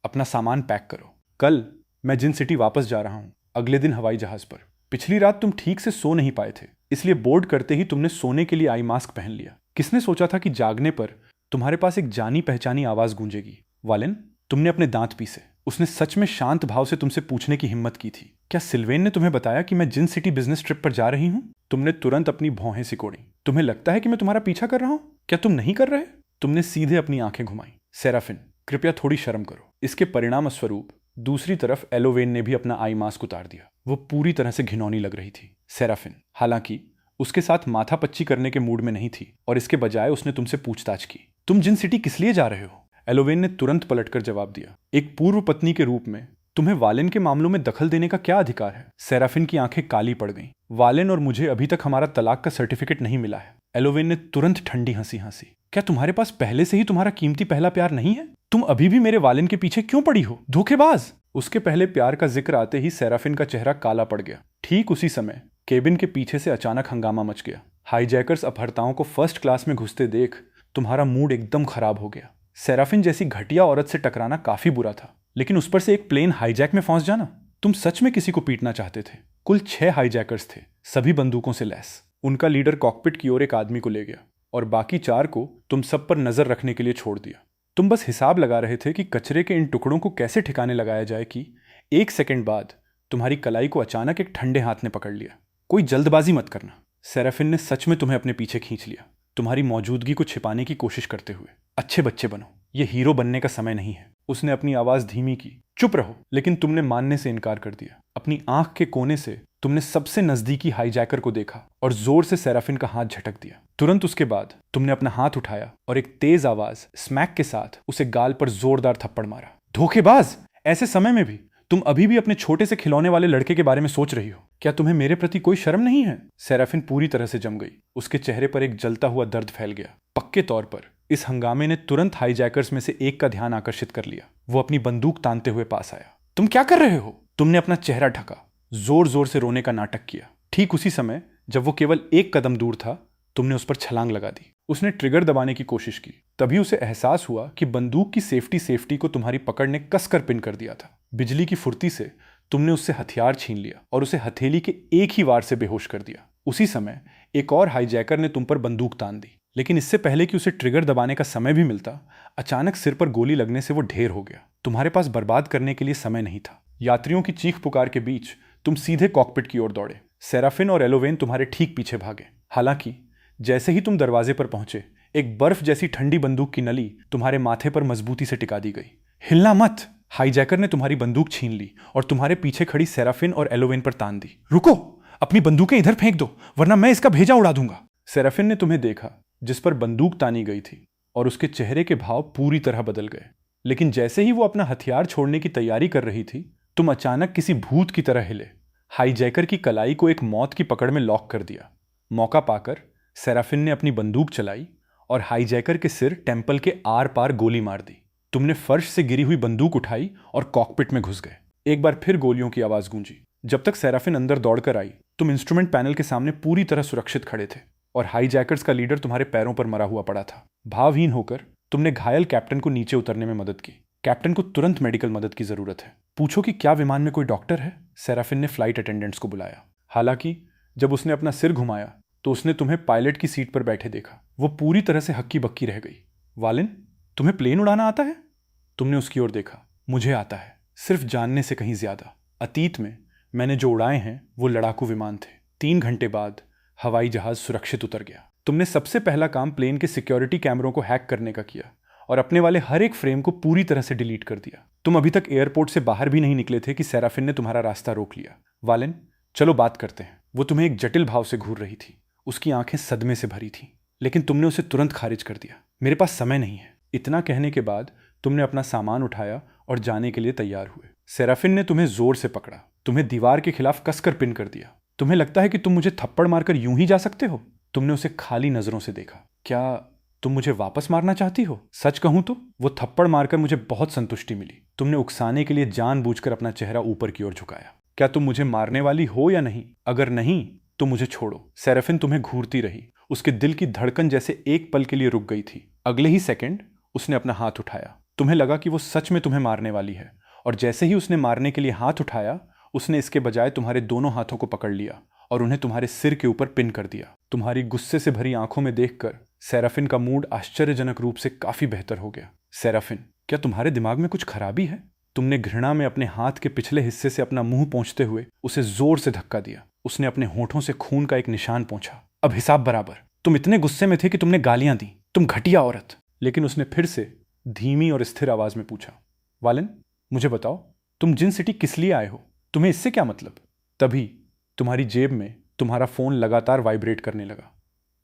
Speaker 1: अपना सामान पैक करो। कल मैं जिन सिटी वापस जा रहा हूं, अगले दिन हवाई जहाज पर। पिछली रात तुम ठीक से सो नहीं पाए थे, इसलिए बोर्ड करते ही तुमने सोने के लिए आई मास्क पहन लिया। किसने सोचा था कि जागने पर तुम्हारे पास एक जानी पहचानी आवाज गूंजेगी? वालेन, तुमने अपने दांत पीसे। उसने सच में शांत भाव से तुमसे पूछने की हिम्मत की थी, क्या सिल्वेन ने तुम्हें बताया कि मैं जिन सिटी बिजनेस ट्रिप पर जा रही हूं? तुमने तुरंत अपनी भौहें सिकोड़ी। तुम्हें लगता है कि मैं तुम्हारा पीछा कर रहा हूं? क्या तुम नहीं कर रहे? तुमने सीधे अपनी आंखें घुमाई। सेराफिन, कृपया थोड़ी शर्म करो। इसके परिणाम स्वरूप दूसरी तरफ एलोवेन ने भी अपना आई मास्क उतार दिया। वो पूरी तरह से घिनौनी लग रही थी। सेराफिन, हालांकि उसके साथ माथा पच्ची करने के मूड में नहीं थी और इसके बजाय उसने तुमसे पूछताछ की, तुम जिन सिटी किस लिए जा रहे हो? एलोवेन ने तुरंत पलटकर जवाब दिया, एक पूर्व पत्नी के रूप में तुम्हें वालेन के मामलों में दखल देने का क्या अधिकार है? सेराफिन की आंखें काली पड़ गईं। वालेन और मुझे अभी तक हमारा तलाक का सर्टिफिकेट नहीं मिला है। एलोवेन ने तुरंत ठंडी हंसी हंसी। क्या तुम्हारे पास पहले से ही तुम्हारा कीमती पहला प्यार नहीं है? तुम अभी भी मेरे वालेन के पीछे क्यों पड़ी हो, धोखेबाज? उसके पहले प्यार का जिक्र आते ही सेराफिन का चेहरा काला पड़ गया। ठीक उसी समय केबिन के पीछे से अचानक हंगामा मच गया। हाईजैकर्स अपहर्ताओं को फर्स्ट क्लास में घुसते देख तुम्हारा मूड एकदम खराब हो गया। सेराफिन जैसी घटिया औरत से टकराना काफी बुरा था, लेकिन उस पर से एक प्लेन हाईजैक में फंस जाना, तुम सच में किसी को पीटना चाहते थे। कुल 6 हाईजैकर्स थे, सभी बंदूकों से लैस। उनका लीडर कॉकपिट की ओर एक आदमी को ले गया और बाकी 4 को तुम सब पर नजर रखने के लिए छोड़ दिया। तुम बस हिसाब लगा रहे थे कि कचरे के इन टुकड़ों को कैसे ठिकाने लगाया जाए कि 1 सेकंड बाद तुम्हारी कलाई को अचानक एक ठंडे हाथ ने पकड़ लिया। कोई जल्दबाजी मत करना। सेराफिन ने सच में तुम्हें अपने पीछे खींच लिया, तुम्हारी मौजूदगी को छिपाने की कोशिश करते हुए। अच्छे बच्चे बनो, ये हीरो बनने का समय नहीं है। उसने अपनी आवाज धीमी की। चुप रहो। लेकिन तुमने मानने से इनकार कर दिया। अपनी आंख के कोने से तुमने सबसे नजदीकी हाईजैकर को देखा और जोर से सेराफिन का हाथ झटक दिया। तुरंत उसके बाद तुमने अपना हाथ उठाया और एक तेज आवाज स्मैक के साथ उसे गाल पर जोरदार थप्पड़ मारा। धोखेबाज! ऐसे समय में भी तुम अभी भी अपने छोटे से खिलौने वाले लड़के के बारे में सोच रही हो। क्या तुम्हें मेरे प्रति कोई शर्म नहीं है? सेराफिन पूरी तरह से जम गई। उसके चेहरे पर एक जलता हुआ दर्द फैल गया। पक्के तौर पर इस हंगामे ने तुरंत हाईजैकर्स में से एक का ध्यान आकर्षित कर लिया। वो अपनी बंदूक तानते हुए पास आया। तुम क्या कर रहे हो? तुमने अपना चेहरा ढका, जोर जोर से रोने का नाटक किया। ठीक उसी समय जब वो केवल 1 कदम दूर था, तुमने उस पर छलांग लगा दी। उसने ट्रिगर दबाने की कोशिश की। तभी उसे एहसास हुआ कि बंदूक की सेफ्टी को तुम्हारी पकड़ ने कसकर पिन कर दिया था। बिजली की फुर्ती से तुमने उससे हथियार छीन लिया और उसे हथेली के एक ही वार से बेहोश कर दिया। उसी समय एक और हाईजैकर ने तुम पर बंदूक तान दी, लेकिन इससे पहले कि उसे ट्रिगर दबाने का समय भी मिलता, अचानक सिर पर गोली लगने से वो ढेर हो गया। तुम्हारे पास बर्बाद करने के लिए समय नहीं था। यात्रियों की चीख पुकार के बीच तुम सीधे कॉकपिट की ओर दौड़े। सेराफिन और एलोवेन तुम्हारे ठीक पीछे भागे। हालांकि जैसे ही तुम दरवाजे पर पहुंचे, एक बर्फ जैसी ठंडी बंदूक की नली तुम्हारे माथे पर मजबूती से टिका दी गई। हिलना मत! हाईजैकर ने तुम्हारी बंदूक छीन ली और तुम्हारे पीछे खड़ी सेराफिन और एलोवेन पर तान दी। रुको! अपनी बंदूकें इधर फेंक दो, वरना मैं इसका भेजा उड़ा दूंगा। सेराफिन ने तुम्हें देखा जिस पर बंदूक तानी गई थी और उसके चेहरे के भाव पूरी तरह बदल गए। लेकिन जैसे ही वो अपना हथियार छोड़ने की तैयारी कर रही थी, तुम अचानक किसी भूत की तरह हिले। हाईजैकर की कलाई को एक मौत की पकड़ में लॉक कर दिया। मौका पाकर सेराफिन ने अपनी बंदूक चलाई और हाईजैकर के सिर टेम्पल के आर पार गोली मार दी। तुमने फर्श से गिरी हुई बंदूक उठाई और कॉकपिट में घुस गए। एक बार फिर गोलियों की आवाज गूंजी। जब तक सेराफिन अंदर दौड़कर आई, तुम इंस्ट्रूमेंट पैनल के सामने पूरी तरह सुरक्षित खड़े थे और हाईजैकर्स का लीडर तुम्हारे पैरों पर मरा हुआ पड़ा था। भावहीन होकर तुमने घायल कैप्टन को नीचे उतरने में मदद की। कैप्टन को तुरंत मेडिकल मदद की जरूरत है। पूछो कि क्या विमान में कोई डॉक्टर है? सेराफिन ने फ्लाइट अटेंडेंट्स को बुलाया। हालांकि जब उसने अपना सिर घुमाया तो उसने तुम्हें पायलट की सीट पर बैठे देखा। वो पूरी तरह से हक्की बक्की रह गई। वालिन, तुम्हें प्लेन उड़ाना आता है? तुमने उसकी ओर देखा। मुझे आता है, सिर्फ जानने से कहीं ज्यादा। अतीत में मैंने जो उड़ाए हैं वो लड़ाकू विमान थे। 3 घंटे बाद हवाई जहाज सुरक्षित उतर गया। तुमने सबसे पहला काम प्लेन के सिक्योरिटी कैमरों को हैक करने का किया और अपने वाले हर एक फ्रेम को पूरी तरह से डिलीट कर दिया। तुम अभी तक एयरपोर्ट से बाहर भी नहीं निकले थे कि सेराफिन ने तुम्हारा रास्ता रोक लिया। वालिन, चलो बात करते हैं। वो तुम्हें एक जटिल भाव से घूर रही थी। उसकी आंखें सदमे से भरी थीं, लेकिन तुमने उसे तुरंत खारिज कर दिया। मेरे पास समय नहीं है। इतना कहने के बाद तुमने अपना सामान उठाया और जाने के लिए तैयार हुए। सेराफिन ने तुम्हें जोर से पकड़ा, तुम्हें दीवार के खिलाफ कसकर पिन कर दिया। तुम्हें लगता है कि तुम मुझे थप्पड़ मारकर यूं ही जा सकते हो? तुमने उसे खाली नजरों से देखा। क्या तुम मुझे वापस मारना चाहती हो? सच कहूं तो वो थप्पड़ मारकर मुझे बहुत संतुष्टि मिली। तुमने उकसाने के लिए जानबूझकर अपना चेहरा ऊपर की ओर झुकाया। क्या तुम मुझे मारने वाली हो या नहीं? अगर नहीं तो मुझे छोड़ो। सेराफिन तुम्हें घूरती रही। उसके दिल की धड़कन जैसे एक पल के लिए रुक गई थी। अगले ही सेकंड उसने अपना हाथ उठाया। तुम्हें लगा कि वो सच में तुम्हें मारने वाली है, और जैसे ही उसने मारने के लिए हाथ उठाया, उसने इसके बजाय तुम्हारे दोनों हाथों को पकड़ लिया और उन्हें तुम्हारे सिर के ऊपर पिन कर दिया। तुम्हारी गुस्से से भरी आंखों में देखकर सेराफिन का मूड आश्चर्यजनक रूप से काफी बेहतर हो गया। सेराफिन, क्या तुम्हारे दिमाग में कुछ खराबी है? तुमने घृणा में अपने हाथ के पिछले हिस्से से अपना मुंह पोंछते हुए उसे जोर से धक्का दिया। उसने अपने होठों से खून का एक निशान पोंछा। अब हिसाब बराबर। तुम इतने गुस्से में थे कि तुमने गालियां दी। तुम घटिया औरत। लेकिन उसने फिर से धीमी और स्थिर आवाज में पूछा, वालिन, मुझे बताओ, तुम जिन सिटी किस लिए आए हो? तुम्हें इससे क्या मतलब? तभी तुम्हारी जेब में तुम्हारा फोन लगातार वाइब्रेट करने लगा।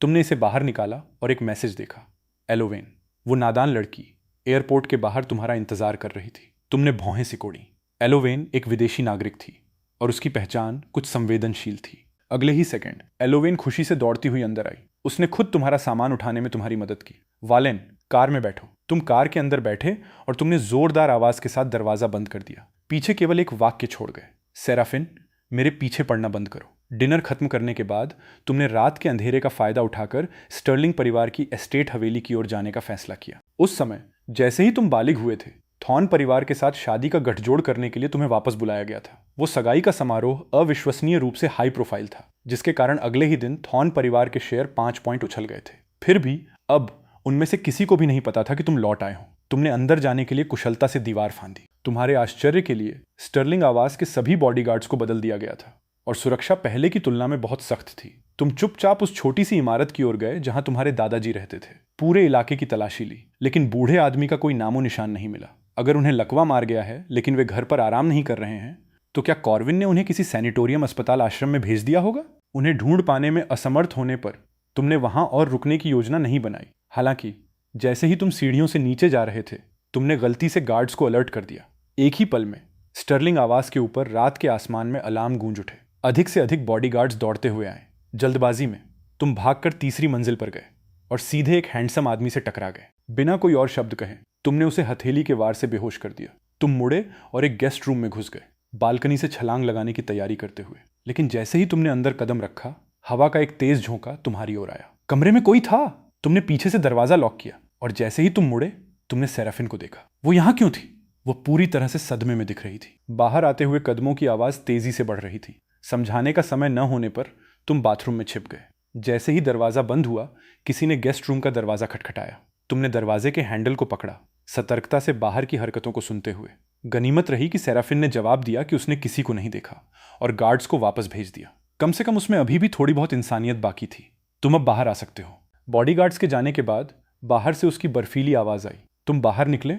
Speaker 1: तुमने इसे बाहर निकाला और एक मैसेज देखा। एलोवेन, वो नादान लड़की एयरपोर्ट के बाहर तुम्हारा इंतजार कर रही थी। तुमने भौहें सिकोड़ी। एलोवेन एक विदेशी नागरिक थी और उसकी पहचान कुछ संवेदनशील थी। अगले ही सेकंड एलोवेन खुशी से दौड़ती हुई अंदर आई। उसने खुद तुम्हारा सामान उठाने में तुम्हारी मदद की। वालेन, कार में बैठो। तुम कार के अंदर बैठे और तुमने जोरदार आवाज के साथ दरवाजा बंद कर दिया। पीछे केवल एक वाक्य छोड़ गए, सेराफिन, मेरे पीछे पड़ना बंद करो। डिनर खत्म करने के बाद तुमने रात के अंधेरे का फायदा उठाकर स्टर्लिंग परिवार की एस्टेट हवेली की ओर जाने का फैसला किया। उस समय जैसे ही तुम बालिग हुए थे, थॉर्न परिवार के साथ शादी का गठजोड़ करने के लिए तुम्हें वापस बुलाया गया था। वो सगाई का समारोह अविश्वसनीय रूप से हाई प्रोफाइल था, जिसके कारण अगले ही दिन थॉर्न परिवार के शेयर 5 पॉइंट उछल गए थे। फिर भी अब उनमें से किसी को भी नहीं पता था कि तुम लौट आए हो। तुमने अंदर जाने के लिए कुशलता से दीवार फांदी। तुम्हारे आश्चर्य के लिए स्टर्लिंग आवास के सभी बॉडीगार्ड्स को बदल दिया गया था और सुरक्षा पहले की तुलना में बहुत सख्त थी। तुम चुपचाप उस छोटी सी इमारत की ओर गए जहां तुम्हारे दादाजी रहते थे। पूरे इलाके की तलाशी ली, लेकिन बूढ़े आदमी का कोई नामो निशान नहीं मिला। अगर उन्हें लकवा मार गया है लेकिन वे घर पर आराम नहीं कर रहे हैं, तो क्या कॉर्विन ने उन्हें किसी सैनिटोरियम अस्पताल आश्रम में भेज दिया होगा? उन्हें ढूंढ पाने में असमर्थ होने पर तुमने वहां और रुकने की योजना नहीं बनाई। हालांकि जैसे ही तुम सीढ़ियों से नीचे जा रहे थे, तुमने गलती से गार्ड्स को अलर्ट कर दिया। एक ही पल में स्टर्लिंग आवास के ऊपर रात के आसमान में अलार्म गूंज उठे। अधिक से अधिक बॉडीगार्ड्स दौड़ते हुए आए। जल्दबाजी में तुम भागकर तीसरी मंजिल पर गए और सीधे एक हैंडसम आदमी से टकरा गए। बिना कोई और शब्द कहे तुमने उसे हथेली के वार से बेहोश कर दिया। तुम मुड़े और एक गेस्ट रूम में घुस गए, बालकनी से छलांग लगाने की तैयारी करते हुए। लेकिन जैसे ही तुमने अंदर कदम रखा, हवा का एक तेज झोंका तुम्हारी ओर आया। कमरे में कोई था। तुमने पीछे से दरवाजा लॉक किया और जैसे ही तुम मुड़े, तुमने सेराफिन को देखा। वो यहां क्यों थी? वो पूरी तरह से सदमे में दिख रही थी। बाहर आते हुए कदमों की आवाज तेजी से बढ़ रही थी। समझाने का समय न होने पर तुम बाथरूम में छिप गए। जैसे ही दरवाजा बंद हुआ, किसी ने गेस्ट रूम का दरवाजा खटखटाया। तुमने दरवाजे के हैंडल को पकड़ा, सतर्कता से बाहर की हरकतों को सुनते हुए। गनीमत रही कि सेराफिन ने जवाब दिया कि उसने किसी को नहीं देखा और गार्ड्स को वापस भेज दिया। कम से कम उसमें अभी भी थोड़ी बहुत इंसानियत बाकी थी। तुम अब बाहर आ सकते हो। बॉडीगार्ड्स के जाने के बाद बाहर से उसकी बर्फीली आवाज आई। तुम बाहर निकले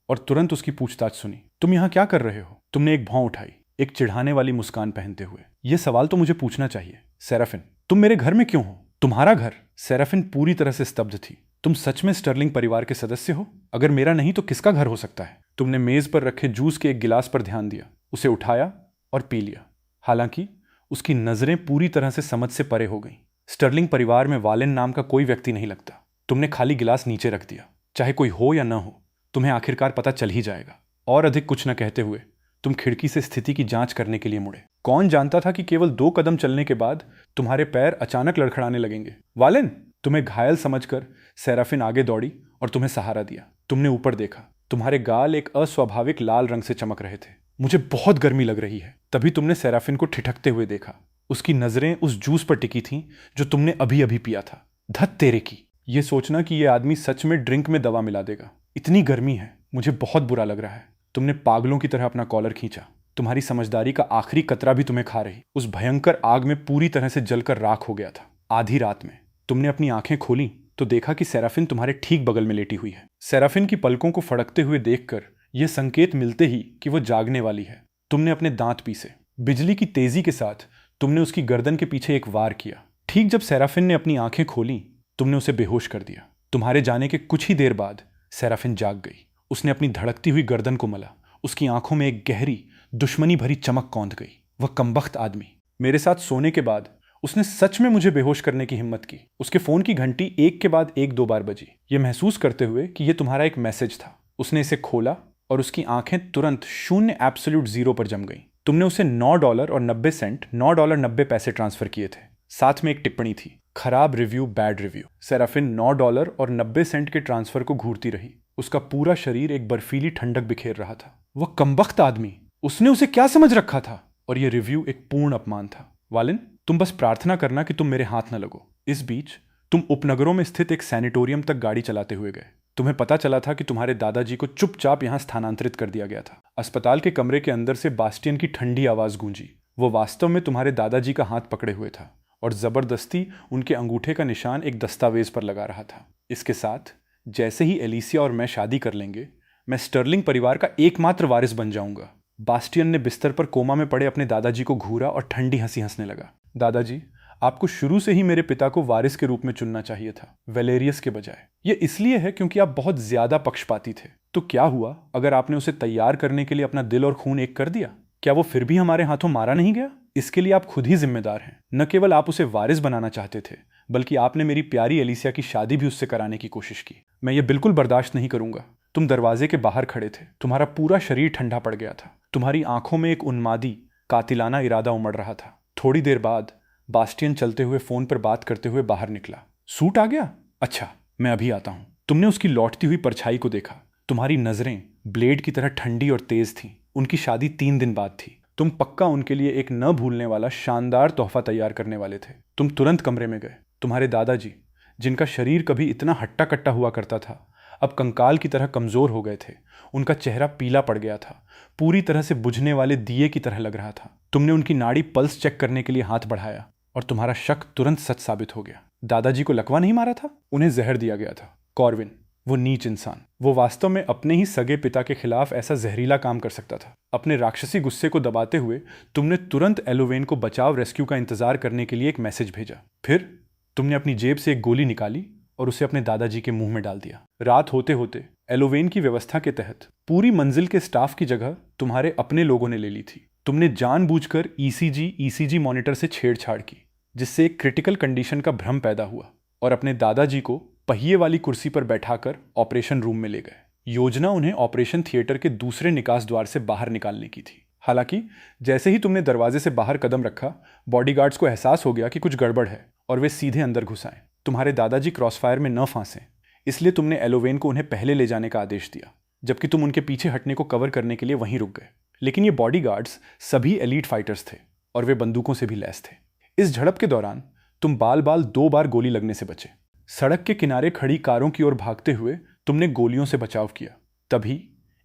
Speaker 1: और तुरंत उसकी पूछताछ सुनी। तुम यहां क्या कर रहे हो? तुमने एक भौं उठाई, एक चिढ़ाने वाली मुस्कान पहनते हुए। यह सवाल तो मुझे पूछना चाहिए, सेराफिन। तुम मेरे घर में क्यों हो? तुम्हारा घर? सेराफिन पूरी तरह से स्तब्ध थी। तुम सच में स्टर्लिंग परिवार के सदस्य हो? अगर मेरा नहीं तो किसका घर हो सकता है? तुमने मेज पर रखे जूस के एक गिलास पर ध्यान दिया, उसे उठाया और पी लिया। हालांकि उसकी नजरें पूरी तरह से समझ से परे हो गईं। स्टर्लिंग परिवार में वालेन नाम का कोई व्यक्ति नहीं लगता। तुमने खाली गिलास नीचे रख दिया। चाहे कोई हो या न हो, तुम्हें आखिरकार पता चल ही जाएगा। और अधिक कुछ न कहते हुए तुम खिड़की से स्थिति की जांच करने के लिए मुड़े। कौन जानता था कि केवल 2 कदम चलने के बाद तुम्हारे पैर अचानक लड़खड़ाने लगेंगे। वालेन! तुम्हें घायल समझकर सेराफिन आगे दौड़ी और तुम्हें सहारा दिया। तुमने ऊपर देखा। तुम्हारे गाल एक अस्वाभाविक लाल रंग से चमक रहे थे। मुझे बहुत गर्मी लग रही है। तभी तुमने सेराफिन को ठिठकते हुए देखा। उसकी नजरें उस जूस पर टिकी थीं जो तुमने अभी अभी पिया था। धत तेरे की! ये सोचना कि यह आदमी सच में ड्रिंक में दवा मिला देगा। इतनी गर्मी है, मुझे बहुत बुरा लग रहा है। तुमने पागलों की तरह अपना कॉलर खींचा। तुम्हारी समझदारी का आखिरी कतरा भी तुम्हें खा रही उस भयंकर आग में पूरी तरह से जलकर राख हो गया था। आधी रात में तुमने अपनी आंखें खोली तो देखा कि सेराफिन तुम्हारे ठीक बगल में लेटी हुई है। सेराफिन की पलकों को फड़कते हुए देखकर यह संकेत मिलते ही कि वो जागने वाली है, तुमने अपने दांत पीसे। बिजली की तेजी के साथ तुमने उसकी गर्दन के पीछे एक वार किया। ठीक जब सेराफिन ने अपनी आंखें खोली, तुमने उसे बेहोश कर दिया। तुम्हारे जाने के कुछ ही देर बाद सेराफिन जाग गई। उसने अपनी धड़कती हुई गर्दन को मला। उसकी आंखों में एक गहरी दुश्मनी भरी चमक कौंध गई। वह कमबख्त आदमी मेरे साथ सोने के बाद उसने सच में मुझे बेहोश करने की हिम्मत की। उसके फोन की घंटी एक के बाद एक 2 बार बजी, यह महसूस करते हुए कि यह तुम्हारा एक मैसेज था। उसने इसे खोला और उसकी आंखें तुरंत 0 एब्सोल्यूट 0 पर जम गईं। तुमने उसे $9.90 $9.90 ट्रांसफर किए थे। साथ में एक टिप्पणी थी, खराब रिव्यू, बैड रिव्यू। सेराफिन $9.90 के ट्रांसफर को घूरती रही। उसका पूरा शरीर एक बर्फीली ठंडक बिखेर रहा था। वह कमबख्त आदमी, उसने उसे क्या समझ रखा था? और यह रिव्यू एक पूर्ण अपमान था। वालेन, तुम बस प्रार्थना करना कि तुम मेरे हाथ न लगो। इस बीच तुम उपनगरों में स्थित एक सैनिटोरियम तक गाड़ी चलाते हुए गए। तुम्हें पता चला था कि तुम्हारे दादाजी को चुपचाप यहां स्थानांतरित कर दिया गया था। अस्पताल के कमरे के अंदर से बास्टियन की ठंडी आवाज गूंजी। वो वास्तव में तुम्हारे दादाजी का हाथ पकड़े हुए था और जबरदस्ती उनके अंगूठे का निशान एक दस्तावेज पर लगा रहा था। इसके साथ जैसे ही एलिसिया और मैं शादी कर लेंगे, मैं स्टर्लिंग परिवार का एकमात्र वारिस बन जाऊंगा। बास्टियन ने बिस्तर पर कोमा में पड़े अपने दादाजी को घूरा और ठंडी हंसी हंसने लगा। दादाजी, आपको शुरू से ही मेरे पिता को वारिस के रूप में चुनना चाहिए था, वेलेरियस के बजाय। यह इसलिए है क्योंकि आप बहुत ज्यादा पक्षपाती थे। तो क्या हुआ अगर आपने उसे तैयार करने के लिए अपना दिल और खून एक कर दिया? क्या वो फिर भी हमारे हाथों मारा नहीं गया? इसके लिए आप खुद ही जिम्मेदार हैं। न केवल आप उसे वारिस बनाना चाहते थे, बल्कि आपने मेरी प्यारी एलिसिया की शादी भी उससे कराने की कोशिश की। मैं ये बिल्कुल बर्दाश्त नहीं करूंगा। तुम दरवाजे के बाहर खड़े थे। तुम्हारा पूरा शरीर ठंडा पड़ गया था। तुम्हारी आंखों में एक उन्मादी, कातिलाना इरादा उमड़ रहा था। थोड़ी देर बाद बास्टियन चलते हुए फोन पर बात करते हुए बाहर निकला। सूट आ गया? अच्छा, मैं अभी आता हूं। तुमने उसकी लौटती हुई परछाई को देखा। तुम्हारी नजरें ब्लेड की तरह ठंडी और तेज थीं। उनकी शादी 3 दिन बाद थी। तुम पक्का उनके लिए एक न भूलने वाला शानदार तोहफा तैयार करने वाले थे। तुम तुरंत कमरे में गए। तुम्हारे दादाजी, जिनका शरीर कभी इतना हट्टा कट्टा हुआ करता था, अब कंकाल की तरह कमजोर हो गए थे। उनका चेहरा पीला पड़ गया था, पूरी तरह से बुझने वाले दिए की तरह लग रहा था। तुमने उनकी नाड़ी पल्स चेक करने के लिए हाथ बढ़ाया और तुम्हारा शक तुरंत सच साबित हो गया। दादाजी को लकवा नहीं मारा था, उन्हें जहर दिया गया था। कॉर्विन, वो नीच इंसान, वो वास्तव में अपने ही सगे पिता के खिलाफ ऐसा जहरीला काम कर सकता था। अपने राक्षसी गुस्से को दबाते हुए तुमने तुरंत एलोवेन को बचाव रेस्क्यू का इंतजार करने के लिए एक मैसेज भेजा। फिर तुमने अपनी जेब से एक गोली निकाली और उसे अपने दादाजी के मुंह में डाल दिया। रात होते होते एलोवेन की व्यवस्था के तहत पूरी मंजिल के स्टाफ की जगह तुम्हारे अपने लोगों ने ले ली थी। तुमने जानबूझकर ईसीजी मॉनिटर से छेड़छाड़ की, जिससे एक क्रिटिकल कंडीशन का भ्रम पैदा हुआ, और अपने दादाजी को पहिए वाली कुर्सी पर बैठाकर ऑपरेशन रूम में ले गए। योजना उन्हें ऑपरेशन थिएटर के दूसरे निकास द्वार से बाहर निकालने की थी। हालांकि जैसे ही तुमने दरवाजे से बाहर कदम रखा, बॉडीगार्ड्स को एहसास हो गया कि कुछ गड़बड़ है और वे सीधे अंदर घुस आए। तुम्हारे दादाजी क्रॉसफायर में न फांसें, इसलिए तुमने एलोवेन को उन्हें पहले ले जाने का आदेश दिया, जबकि तुम उनके पीछे हटने को कवर करने के लिए वहीं रुक गए। लेकिन ये बॉडीगार्ड्स सभी एलीट फाइटर्स थे और वे बंदूकों से भी लैस थे। इस झड़प के दौरान तुम बाल 2 बार गोली लगने से बचे। सड़क के किनारे खड़ी कारों की ओर भागते हुए तुमने गोलियों से बचाव किया। तभी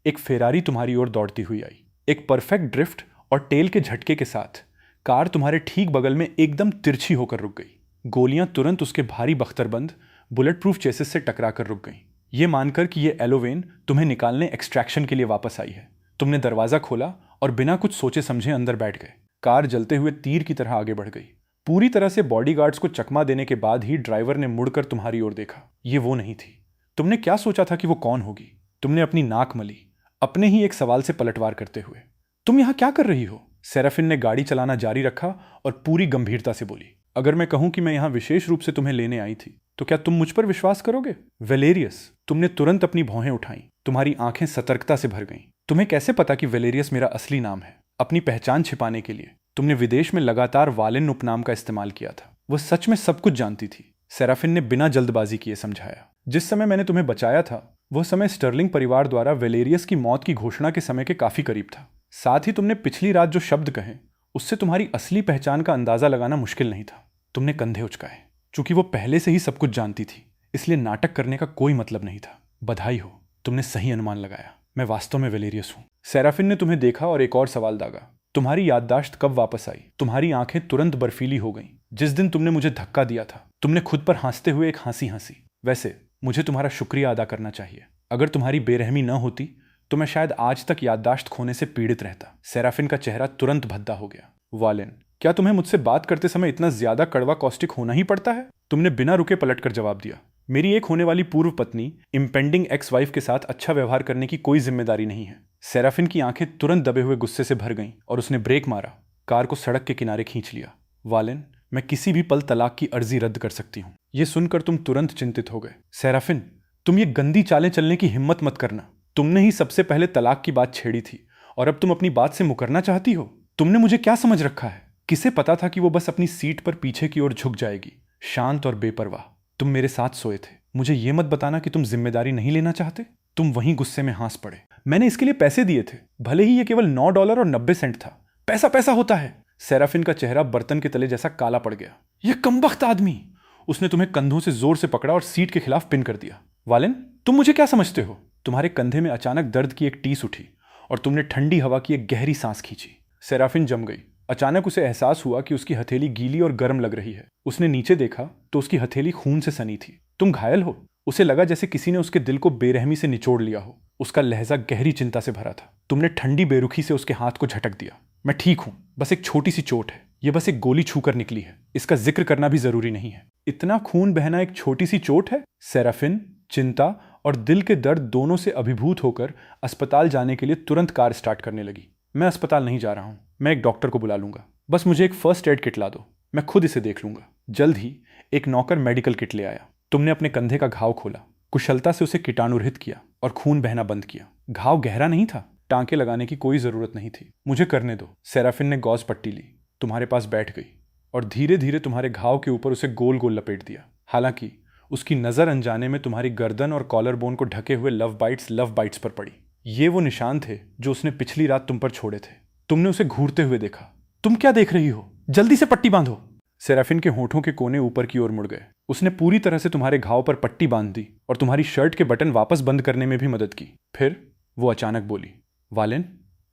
Speaker 1: एक फेरारी तुम्हारी ओर दौड़ती हुई आई। एक परफेक्ट ड्रिफ्ट और टेल के झटके के साथ कार तुम्हारे ठीक बगल में एकदम तिरछी होकर रुक गई। गोलियां तुरंत उसके भारी बख्तरबंद बुलेट प्रूफ चेसिस से टकराकर रुक गईं। ये मानकर कि ये एलोवेन तुम्हें निकालने एक्सट्रैक्शन के लिए वापस आई है, तुमने दरवाजा खोला और बिना कुछ सोचे समझे अंदर बैठ गए। कार जलते हुए तीर की तरह आगे बढ़ गई। पूरी तरह से बॉडीगार्ड्स को चकमा देने के बाद ही ड्राइवर ने मुड़कर तुम्हारी ओर देखा। ये वो नहीं थी। तुमने क्या सोचा था कि वो कौन होगी? तुमने अपनी नाक मली, अपने ही एक सवाल से पलटवार करते हुए। तुम यहां क्या कर रही हो? सेराफिन ने गाड़ी चलाना जारी रखा और पूरी गंभीरता से बोली, अगर मैं कहूं कि मैं यहां विशेष रूप से तुम्हें लेने आई थी तो क्या तुम मुझ पर विश्वास करोगे? वेलेरियस, तुमने तुरंत अपनी भौहें उठाई। तुम्हारी आंखें सतर्कता से भर गईं। तुम्हें कैसे पता कि वेलेरियस मेरा असली नाम है? अपनी पहचान छिपाने के लिए तुमने विदेश में लगातार वालिन उपनाम का इस्तेमाल किया था। वह सच में सब कुछ जानती थी। सेराफिन ने बिना जल्दबाजी किए समझाया। जिस समय मैंने तुम्हें बचाया था वह समय स्टर्लिंग परिवार द्वारा वेलेरियस की मौत की घोषणा के समय के काफी करीब था। साथ ही तुमने पिछली रात जो शब्द कहे उससे तुम्हारी असली पहचान का अंदाजा लगाना मुश्किल नहीं था। तुमने कंधे उचकाए। चूंकि वो पहले से ही सब कुछ जानती थी इसलिए नाटक करने का कोई मतलब नहीं था। बधाई हो, तुमने सही अनुमान लगाया। मैं वास्तव में वेलेरियस हूं। सेराफिन ने तुम्हें देखा और एक और सवाल दागा, तुम्हारी याददाश्त कब वापस आई? तुम्हारी आंखें तुरंत बर्फीली हो गईं। जिस दिन तुमने मुझे धक्का दिया था तुमने खुद पर हंसते हुए एक हंसी हंसी। वैसे मुझे तुम्हारा शुक्रिया अदा करना चाहिए। अगर तुम्हारी बेरहमी न होती तो मैं शायद आज तक याददाश्त खोने से पीड़ित रहता। सेराफिन का चेहरा तुरंत भद्दा हो गया। वालिन, क्या तुम्हें मुझसे बात करते समय इतना ज्यादा कड़वा कॉस्टिक होना ही पड़ता है? तुमने बिना रुके पलटकर जवाब दिया, मेरी एक होने वाली पूर्व पत्नी इम्पेंडिंग एक्स वाइफ के साथ अच्छा व्यवहार करने की कोई जिम्मेदारी नहीं है। सेराफिन की आंखें तुरंत दबे हुए गुस्से से भर गईं और उसने ब्रेक मारा, कार को सड़क के किनारे खींच लिया। वालिन, मैं किसी भी पल तलाक की अर्जी रद्द कर सकती हूँ। यह सुनकर तुम तुरंत चिंतित हो गए। सेराफिन, तुम ये गंदी चालें चलने की हिम्मत मत करना। तुमने ही सबसे पहले तलाक की बात छेड़ी थी और अब तुम अपनी बात से मुकरना चाहती हो। तुमने मुझे क्या समझ रखा है? किसे पता था कि वो बस अपनी सीट पर पीछे की ओर झुक जाएगी, शांत और बेपरवाह। तुम मेरे साथ सोए थे। मुझे ये मत बताना कि तुम जिम्मेदारी नहीं लेना चाहते। तुम वहीं गुस्से में हंस पड़े। मैंने इसके लिए पैसे दिए थे, भले ही ये केवल $9 और 90 सेंट था। पैसा पैसा होता है। सेराफिन का चेहरा बर्तन के तले जैसा काला पड़ गया। यह कमबख्त आदमी। उसने तुम्हें कंधों से जोर से पकड़ा और सीट के खिलाफ पिन कर दिया। वालिन, तुम मुझे क्या समझते हो? तुम्हारे कंधे में अचानक दर्द की एक टीस उठी और तुमने ठंडी हवा की एक गहरी सांस खींची। सेराफिन जम गई। अचानक उसे एहसास हुआ कि उसकी हथेली गीली और गर्म लग रही है। उसने नीचे देखा तो उसकी हथेली खून से सनी थी। तुम घायल हो? उसे लगा जैसे किसी ने उसके दिल को बेरहमी से निचोड़ लिया हो। उसका लहजा गहरी चिंता से भरा था। तुमने ठंडी बेरुखी से उसके हाथ को झटक दिया। मैं ठीक हूं, बस एक छोटी सी चोट है। यह बस एक गोली छूकर निकली है। इसका जिक्र करना भी जरूरी नहीं है। इतना खून बहना एक छोटी सी चोट है? सेराफिन चिंता और दिल के दर्द दोनों से अभिभूत होकर अस्पताल जाने के लिए तुरंत कार स्टार्ट करने लगी। मैं अस्पताल नहीं जा रहा हूं, मैं एक डॉक्टर को बुला लूंगा। बस मुझे एक फर्स्ट एड किट ला दो, मैं खुद इसे देख लूंगा। जल्द ही एक नौकर मेडिकल किट ले आया। तुमने अपने कंधे का घाव खोला, कुशलता से उसे कीटाणुरहित किया और खून बहना बंद किया। घाव गहरा नहीं था, टांके लगाने की कोई जरूरत नहीं थी। मुझे करने दो। सेराफिन ने गॉज पट्टी ली, तुम्हारे पास बैठ गई और धीरे धीरे तुम्हारे घाव के ऊपर उसे गोल गोल लपेट दिया। हालांकि उसकी नजर अनजाने में तुम्हारी गर्दन और कॉलर बोन को ढके हुए लव बाइट्स पर पड़ी। ये वो निशान थे जो उसने पिछली रात तुम पर छोड़े थे। तुमने उसे घूरते हुए देखा। तुम क्या देख रही हो? जल्दी से पट्टी बांधो। सेराफिन के होठों के कोने ऊपर की ओर मुड़ गए। उसने पूरी तरह से तुम्हारे घाव पर पट्टी बांध दी और तुम्हारी शर्ट के बटन वापस बंद करने में भी मदद की। फिर वो अचानक बोली, वालिन,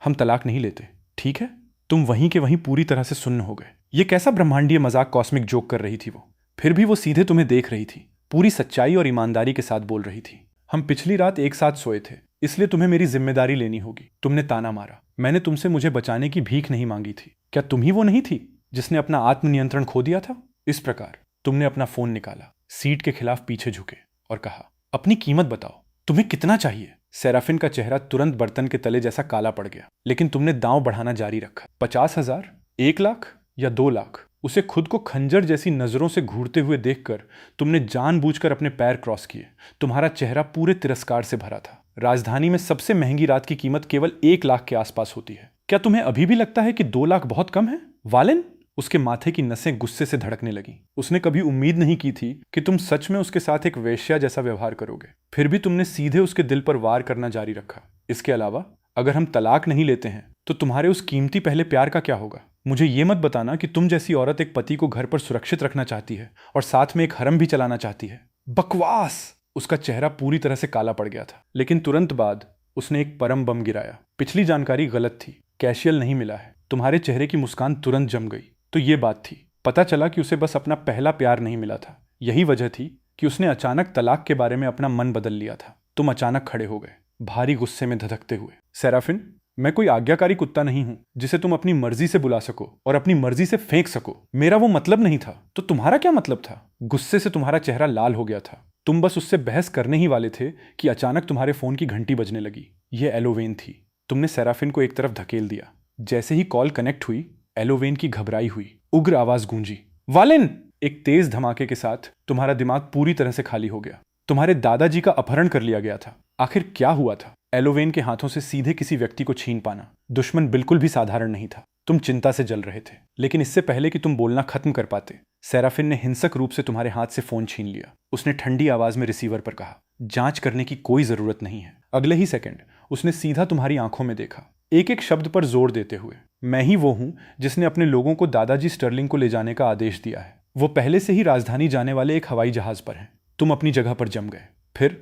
Speaker 1: हम तलाक नहीं लेते, ठीक है? तुम वहीं के वहीं पूरी तरह से सुन्न हो गए। ये कैसा ब्रह्मांडीय मजाक, कॉस्मिक जोक कर रही थी वो। फिर भी वो सीधे तुम्हें देख रही थी, पूरी सच्चाई और ईमानदारी के साथ बोल रही थी। हम पिछली रात एक साथ सोए थे, इसलिए तुम्हें मेरी जिम्मेदारी लेनी होगी। तुमने ताना मारा। मैंने तुमसे मुझे बचाने की भीख नहीं मांगी थी। क्या तुम ही वो नहीं थी जिसने अपना आत्मनियंत्रण खो दिया था? इस प्रकार तुमने अपना फोन निकाला, सीट के खिलाफ पीछे झुके और कहा, अपनी कीमत बताओ, तुम्हें कितना चाहिए? सेराफिन का चेहरा तुरंत बर्तन के तले जैसा काला पड़ गया, लेकिन तुमने दांव बढ़ाना जारी रखा। 50,000, 1 लाख या 2 लाख? उसे खुद को खंजर जैसी नजरों से घूरते हुए देखकर तुमने जानबूझकर अपने पैर क्रॉस किए। तुम्हारा चेहरा पूरे तिरस्कार से भरा था। राजधानी में सबसे महंगी रात की कीमत केवल 1 लाख के आसपास होती है। क्या तुम्हें अभी भी लगता है कि 2 लाख बहुत कम है? वालिन, उसके माथे की नसें गुस्से से धड़कने लगी। उसने कभी उम्मीद नहीं की थी कि तुम सच में उसके साथ एक वेश्या जैसा व्यवहार करोगे। फिर भी तुमने सीधे उसके दिल पर वार करना जारी रखा। इसके अलावा, अगर हम तलाक नहीं लेते हैं तो तुम्हारे उस कीमती पहले प्यार का क्या होगा? मुझे ये मत बताना कि तुम जैसी औरत एक पति को घर पर सुरक्षित रखना चाहती है और साथ में एक हरम भी चलाना चाहती है। बकवास! उसका चेहरा पूरी तरह से काला पड़ गया था, लेकिन तुरंत बाद उसने एक परम बम गिराया। पिछली जानकारी गलत थी, कैशियल नहीं मिला है। तुम्हारे चेहरे की मुस्कान तुरंत जम गई। तो ये बात थी। पता चला कि उसे बस अपना पहला प्यार नहीं मिला था। यही वजह थी कि उसने अचानक तलाक के बारे में अपना मन बदल लिया था। तुम अचानक खड़े हो गए, भारी गुस्से में धधकते हुए। सेराफिन, मैं कोई आज्ञाकारी कुत्ता नहीं हूं जिसे तुम अपनी मर्जी से बुला सको और अपनी मर्जी से फेंक सको। मेरा वो मतलब नहीं था, तो तुम्हारा क्या मतलब था? गुस्से से तुम्हारा चेहरा लाल हो गया था। तुम बस उससे बहस करने ही वाले थे कि अचानक तुम्हारे फोन की घंटी बजने लगी। यह एलोवेन थी। तुमने सेराफिन को एक तरफ धकेल दिया जैसे ही कॉल कनेक्ट हुई, एलोवेन की घबराई हुई उग्र आवाज गूंजी, वालिन। एक तेज धमाके के साथ तुम्हारा दिमाग पूरी तरह से खाली हो गया। तुम्हारे दादाजी का अपहरण कर लिया गया था। आखिर क्या हुआ था? एलोवेन के हाथों से सीधे किसी व्यक्ति को छीन पाना दुश्मन बिल्कुल भी साधारण नहीं था। तुम चिंता से जल रहे थे, लेकिन इससे पहले कि तुम बोलना खत्म कर पाते, सेराफिन ने हिंसक रूप से तुम्हारे हाथ से फोन छीन लिया। उसने ठंडी आवाज में रिसीवर पर कहा, जांच करने की कोई जरूरत नहीं है। अगले ही सेकंड उसने सीधा तुम्हारी आंखों में देखा, एक एक शब्द पर जोर देते हुए, मैं ही वो हूं जिसने अपने लोगों को दादाजी स्टर्लिंग को ले जाने का आदेश दिया है। वो पहले से ही राजधानी जाने वाले एक हवाई जहाज पर हैं। तुम अपनी जगह पर जम गए। फिर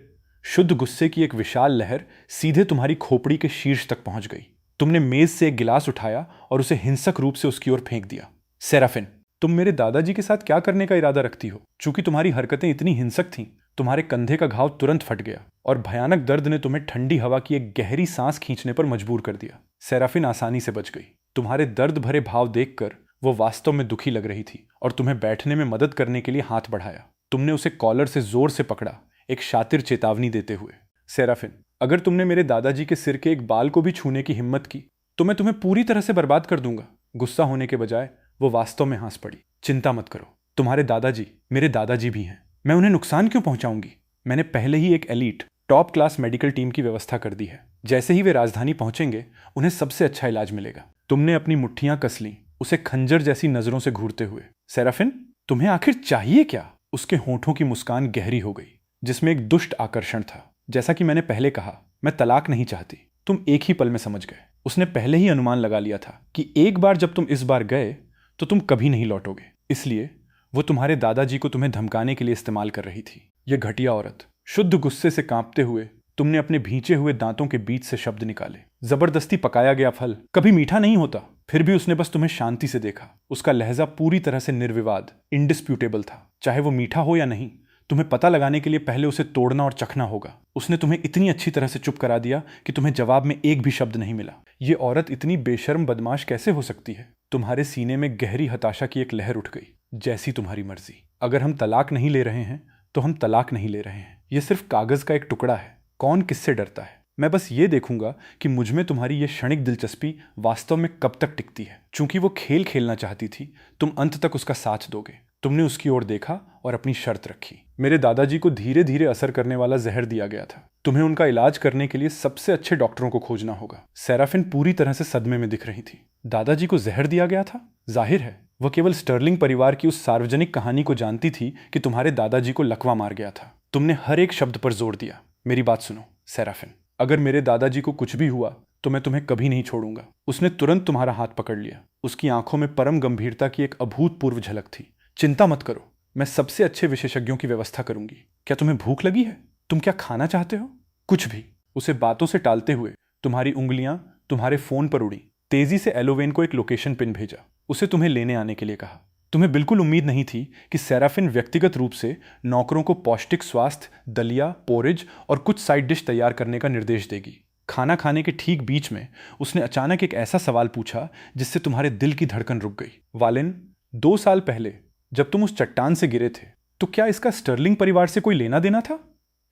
Speaker 1: शुद्ध गुस्से की एक विशाल लहर सीधे तुम्हारी खोपड़ी के शीर्ष तक पहुंच गई। तुमने मेज से एक गिलास उठाया और उसे हिंसक रूप से उसकी ओर फेंक दिया। सेराफिन, तुम मेरे दादाजी के साथ क्या करने का इरादा रखती हो? चूंकि तुम्हारी हरकतें इतनी हिंसक थीं, तुम्हारे कंधे का घाव तुरंत फट गया और भयानक दर्द ने तुम्हें ठंडी हवा की एक गहरी सांस खींचने पर मजबूर कर दिया। सेराफिन आसानी से बच गई। तुम्हारे दर्द भरे भाव देखकर वो वास्तव में दुखी लग रही थी और तुम्हें बैठने में मदद करने के लिए हाथ बढ़ाया। तुमने उसे कॉलर से जोर से पकड़ा, एक शातिर चेतावनी देते हुए। सेराफिन, अगर तुमने मेरे दादाजी के सिर के एक बाल को भी छूने की हिम्मत की तो मैं तुम्हें पूरी तरह से बर्बाद कर दूंगा। गुस्सा होने के बजाय वो वास्तव में हंस पड़ी। चिंता मत करो, तुम्हारे दादाजी मेरे दादाजी भी हैं। मैं उन्हें नुकसान क्यों पहुंचाऊंगी? मैंने पहले ही एक elite top class medical team की व्यवस्था कर दी है। जैसे ही वे राजधानी पहुंचेंगे उन्हें सबसे अच्छा इलाज मिलेगा। तुमने अपनी मुट्ठियां कस लीं, उसे खंजर जैसी नजरों से घूरते हुए। सेराफिन, तुम्हें आखिर चाहिए क्या? उसके होठों की मुस्कान गहरी हो गई, जिसमें एक दुष्ट आकर्षण था। जैसा कि मैंने पहले कहा, मैं तलाक नहीं चाहती। तुम एक ही पल में समझ गए। उसने पहले ही अनुमान लगा लिया था कि एक बार जब तुम इस बार गए तो तुम कभी नहीं लौटोगे। इसलिए वो तुम्हारे दादाजी को तुम्हें धमकाने के लिए इस्तेमाल कर रही थी। यह घटिया औरत। शुद्ध गुस्से से कांपते हुए तुमने अपने भींचे हुए दांतों के बीच से शब्द निकाले, जबरदस्ती पकाया गया फल कभी मीठा नहीं होता। फिर भी उसने बस तुम्हें शांति से देखा। उसका लहजा पूरी तरह से निर्विवाद, इंडिस्प्यूटेबल था। चाहे वो मीठा हो या नहीं, तुम्हें पता लगाने के लिए पहले उसे तोड़ना और चखना होगा। उसने तुम्हें इतनी अच्छी तरह से चुप करा दिया कि तुम्हें जवाब में एक भी शब्द नहीं मिला। ये औरत इतनी बेशर्म बदमाश कैसे हो सकती है? तुम्हारे सीने में गहरी हताशा की एक लहर उठ गई। जैसी तुम्हारी मर्जी। अगर हम तलाक नहीं ले रहे हैं तो हम तलाक नहीं ले रहे हैं। यह सिर्फ कागज का एक टुकड़ा है। कौन किससे डरता है? मैं बस ये देखूंगा कि मुझ में तुम्हारी ये क्षणिक दिलचस्पी वास्तव में कब तक टिकती है। चूंकि वो खेल खेलना चाहती थी, तुम अंत तक उसका साथ दोगे। तुमने उसकी ओर देखा और अपनी शर्त रखी। मेरे दादाजी को धीरे धीरे असर करने वाला जहर दिया गया था। तुम्हें उनका इलाज करने के लिए सबसे अच्छे डॉक्टरों को खोजना होगा। सेराफिन पूरी तरह से सदमे में दिख रही थी। दादाजी को जहर दिया गया था? जाहिर है वह केवल स्टर्लिंग परिवार की उस सार्वजनिक कहानी को जानती थी कि तुम्हारे दादाजी को लकवा मार गया था। तुमने हर एक शब्द पर जोर दिया। मेरी बात सुनो सेराफिन, अगर मेरे दादाजी को कुछ भी हुआ तो मैं तुम्हें कभी नहीं छोड़ूंगा। उसने तुरंत तुम्हारा हाथ पकड़ लिया। उसकी आंखों में परम गंभीरता की एक अभूतपूर्व झलक थी। चिंता मत करो, मैं सबसे अच्छे विशेषज्ञों की व्यवस्था करूंगी। क्या तुम्हें भूख लगी है? तुम क्या खाना चाहते हो? कुछ भी। उसे बातों से टालते हुए तुम्हारी उंगलियां तुम्हारे फोन पर उड़ी। तेजी से एलोवेन को एक लोकेशन पिन भेजा। उसे तुम्हें लेने आने के लिए कहा। तुम्हें बिल्कुल उम्मीद नहीं थी कि सेराफिन व्यक्तिगत रूप से नौकरों को पौष्टिक स्वास्थ्य, दलिया, पोरिज और कुछ साइड डिश तैयार करने का निर्देश देगी। खाना खाने के ठीक बीच में उसने अचानक एक ऐसा सवाल पूछा जिससे तुम्हारे दिल की धड़कन रुक गई। वालिन, 2 साल पहले जब तुम उस चट्टान से गिरे थे तो क्या इसका स्टर्लिंग परिवार से कोई लेना देना था?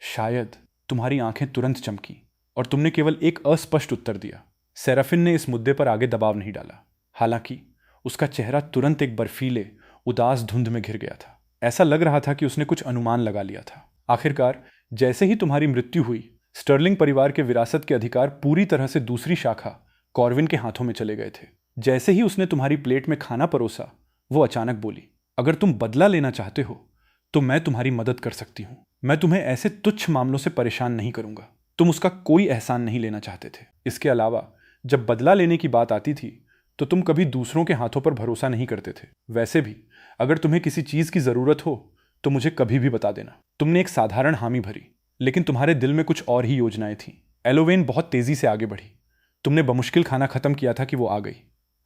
Speaker 1: शायद। तुम्हारी आंखें तुरंत चमकी और तुमने केवल एक अस्पष्ट उत्तर दिया। सेराफिन ने इस मुद्दे पर आगे दबाव नहीं डाला। हालांकि उसका चेहरा तुरंत एक बर्फीले, उदास धुंध में घिर गया था। ऐसा लग रहा था कि उसने कुछ अनुमान लगा लिया था। आखिरकार जैसे ही तुम्हारी मृत्यु हुई, स्टर्लिंग परिवार के विरासत के अधिकार पूरी तरह से दूसरी शाखा कॉर्विन के हाथों में चले गए थे। जैसे ही उसने तुम्हारी प्लेट में खाना परोसा, वो अचानक बोली, अगर तुम बदला लेना चाहते हो तो मैं तुम्हारी मदद कर सकती हूं। मैं तुम्हें ऐसे तुच्छ मामलों से परेशान नहीं करूंगा। तुम उसका कोई एहसान नहीं लेना चाहते थे। इसके अलावा जब बदला लेने की बात आती थी तो तुम कभी दूसरों के हाथों पर भरोसा नहीं करते थे। वैसे भी अगर तुम्हें किसी चीज की जरूरत हो तो मुझे कभी भी बता देना। तुमने एक साधारण हामी भरी, लेकिन तुम्हारे दिल में कुछ और ही योजनाएं थीं। एलोवेन बहुत तेजी से आगे बढ़ी। तुमने बमुश्किल खाना खत्म किया था कि वो आ गई।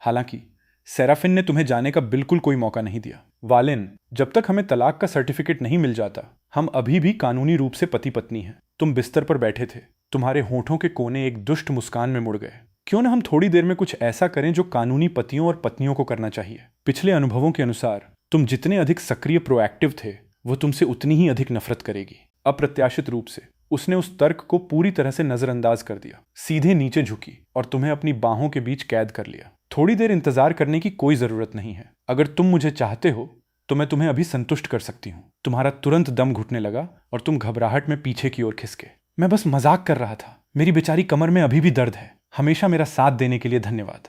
Speaker 1: हालांकि सेराफिन ने तुम्हें जाने का बिल्कुल कोई मौका नहीं दिया। वालिन, जब तक हमें तलाक का सर्टिफिकेट नहीं मिल जाता, हम अभी भी कानूनी रूप से पति पत्नी हैं। तुम बिस्तर पर बैठे थे। तुम्हारे होठों के कोने एक दुष्ट मुस्कान में मुड़ गए। क्यों ना हम थोड़ी देर में कुछ ऐसा करें जो कानूनी पतियों और पत्नियों को करना चाहिए। पिछले अनुभवों के अनुसार तुम जितने अधिक सक्रिय प्रोएक्टिव थे, वो तुमसे उतनी ही अधिक नफरत करेगी। अप्रत्याशित रूप से उसने उस तर्क को पूरी तरह से नजरअंदाज कर दिया, सीधे नीचे झुकी और तुम्हें अपनी बाहों के बीच कैद कर लिया। थोड़ी देर इंतजार करने की कोई जरूरत नहीं है। अगर तुम मुझे चाहते हो तो मैं तुम्हें अभी संतुष्ट कर सकती हूँ। तुम्हारा तुरंत दम घुटने लगा और तुम घबराहट में पीछे की ओर खिसके। मैं बस मजाक कर रहा था। मेरी बेचारी कमर में अभी भी दर्द है। हमेशा मेरा साथ देने के लिए धन्यवाद।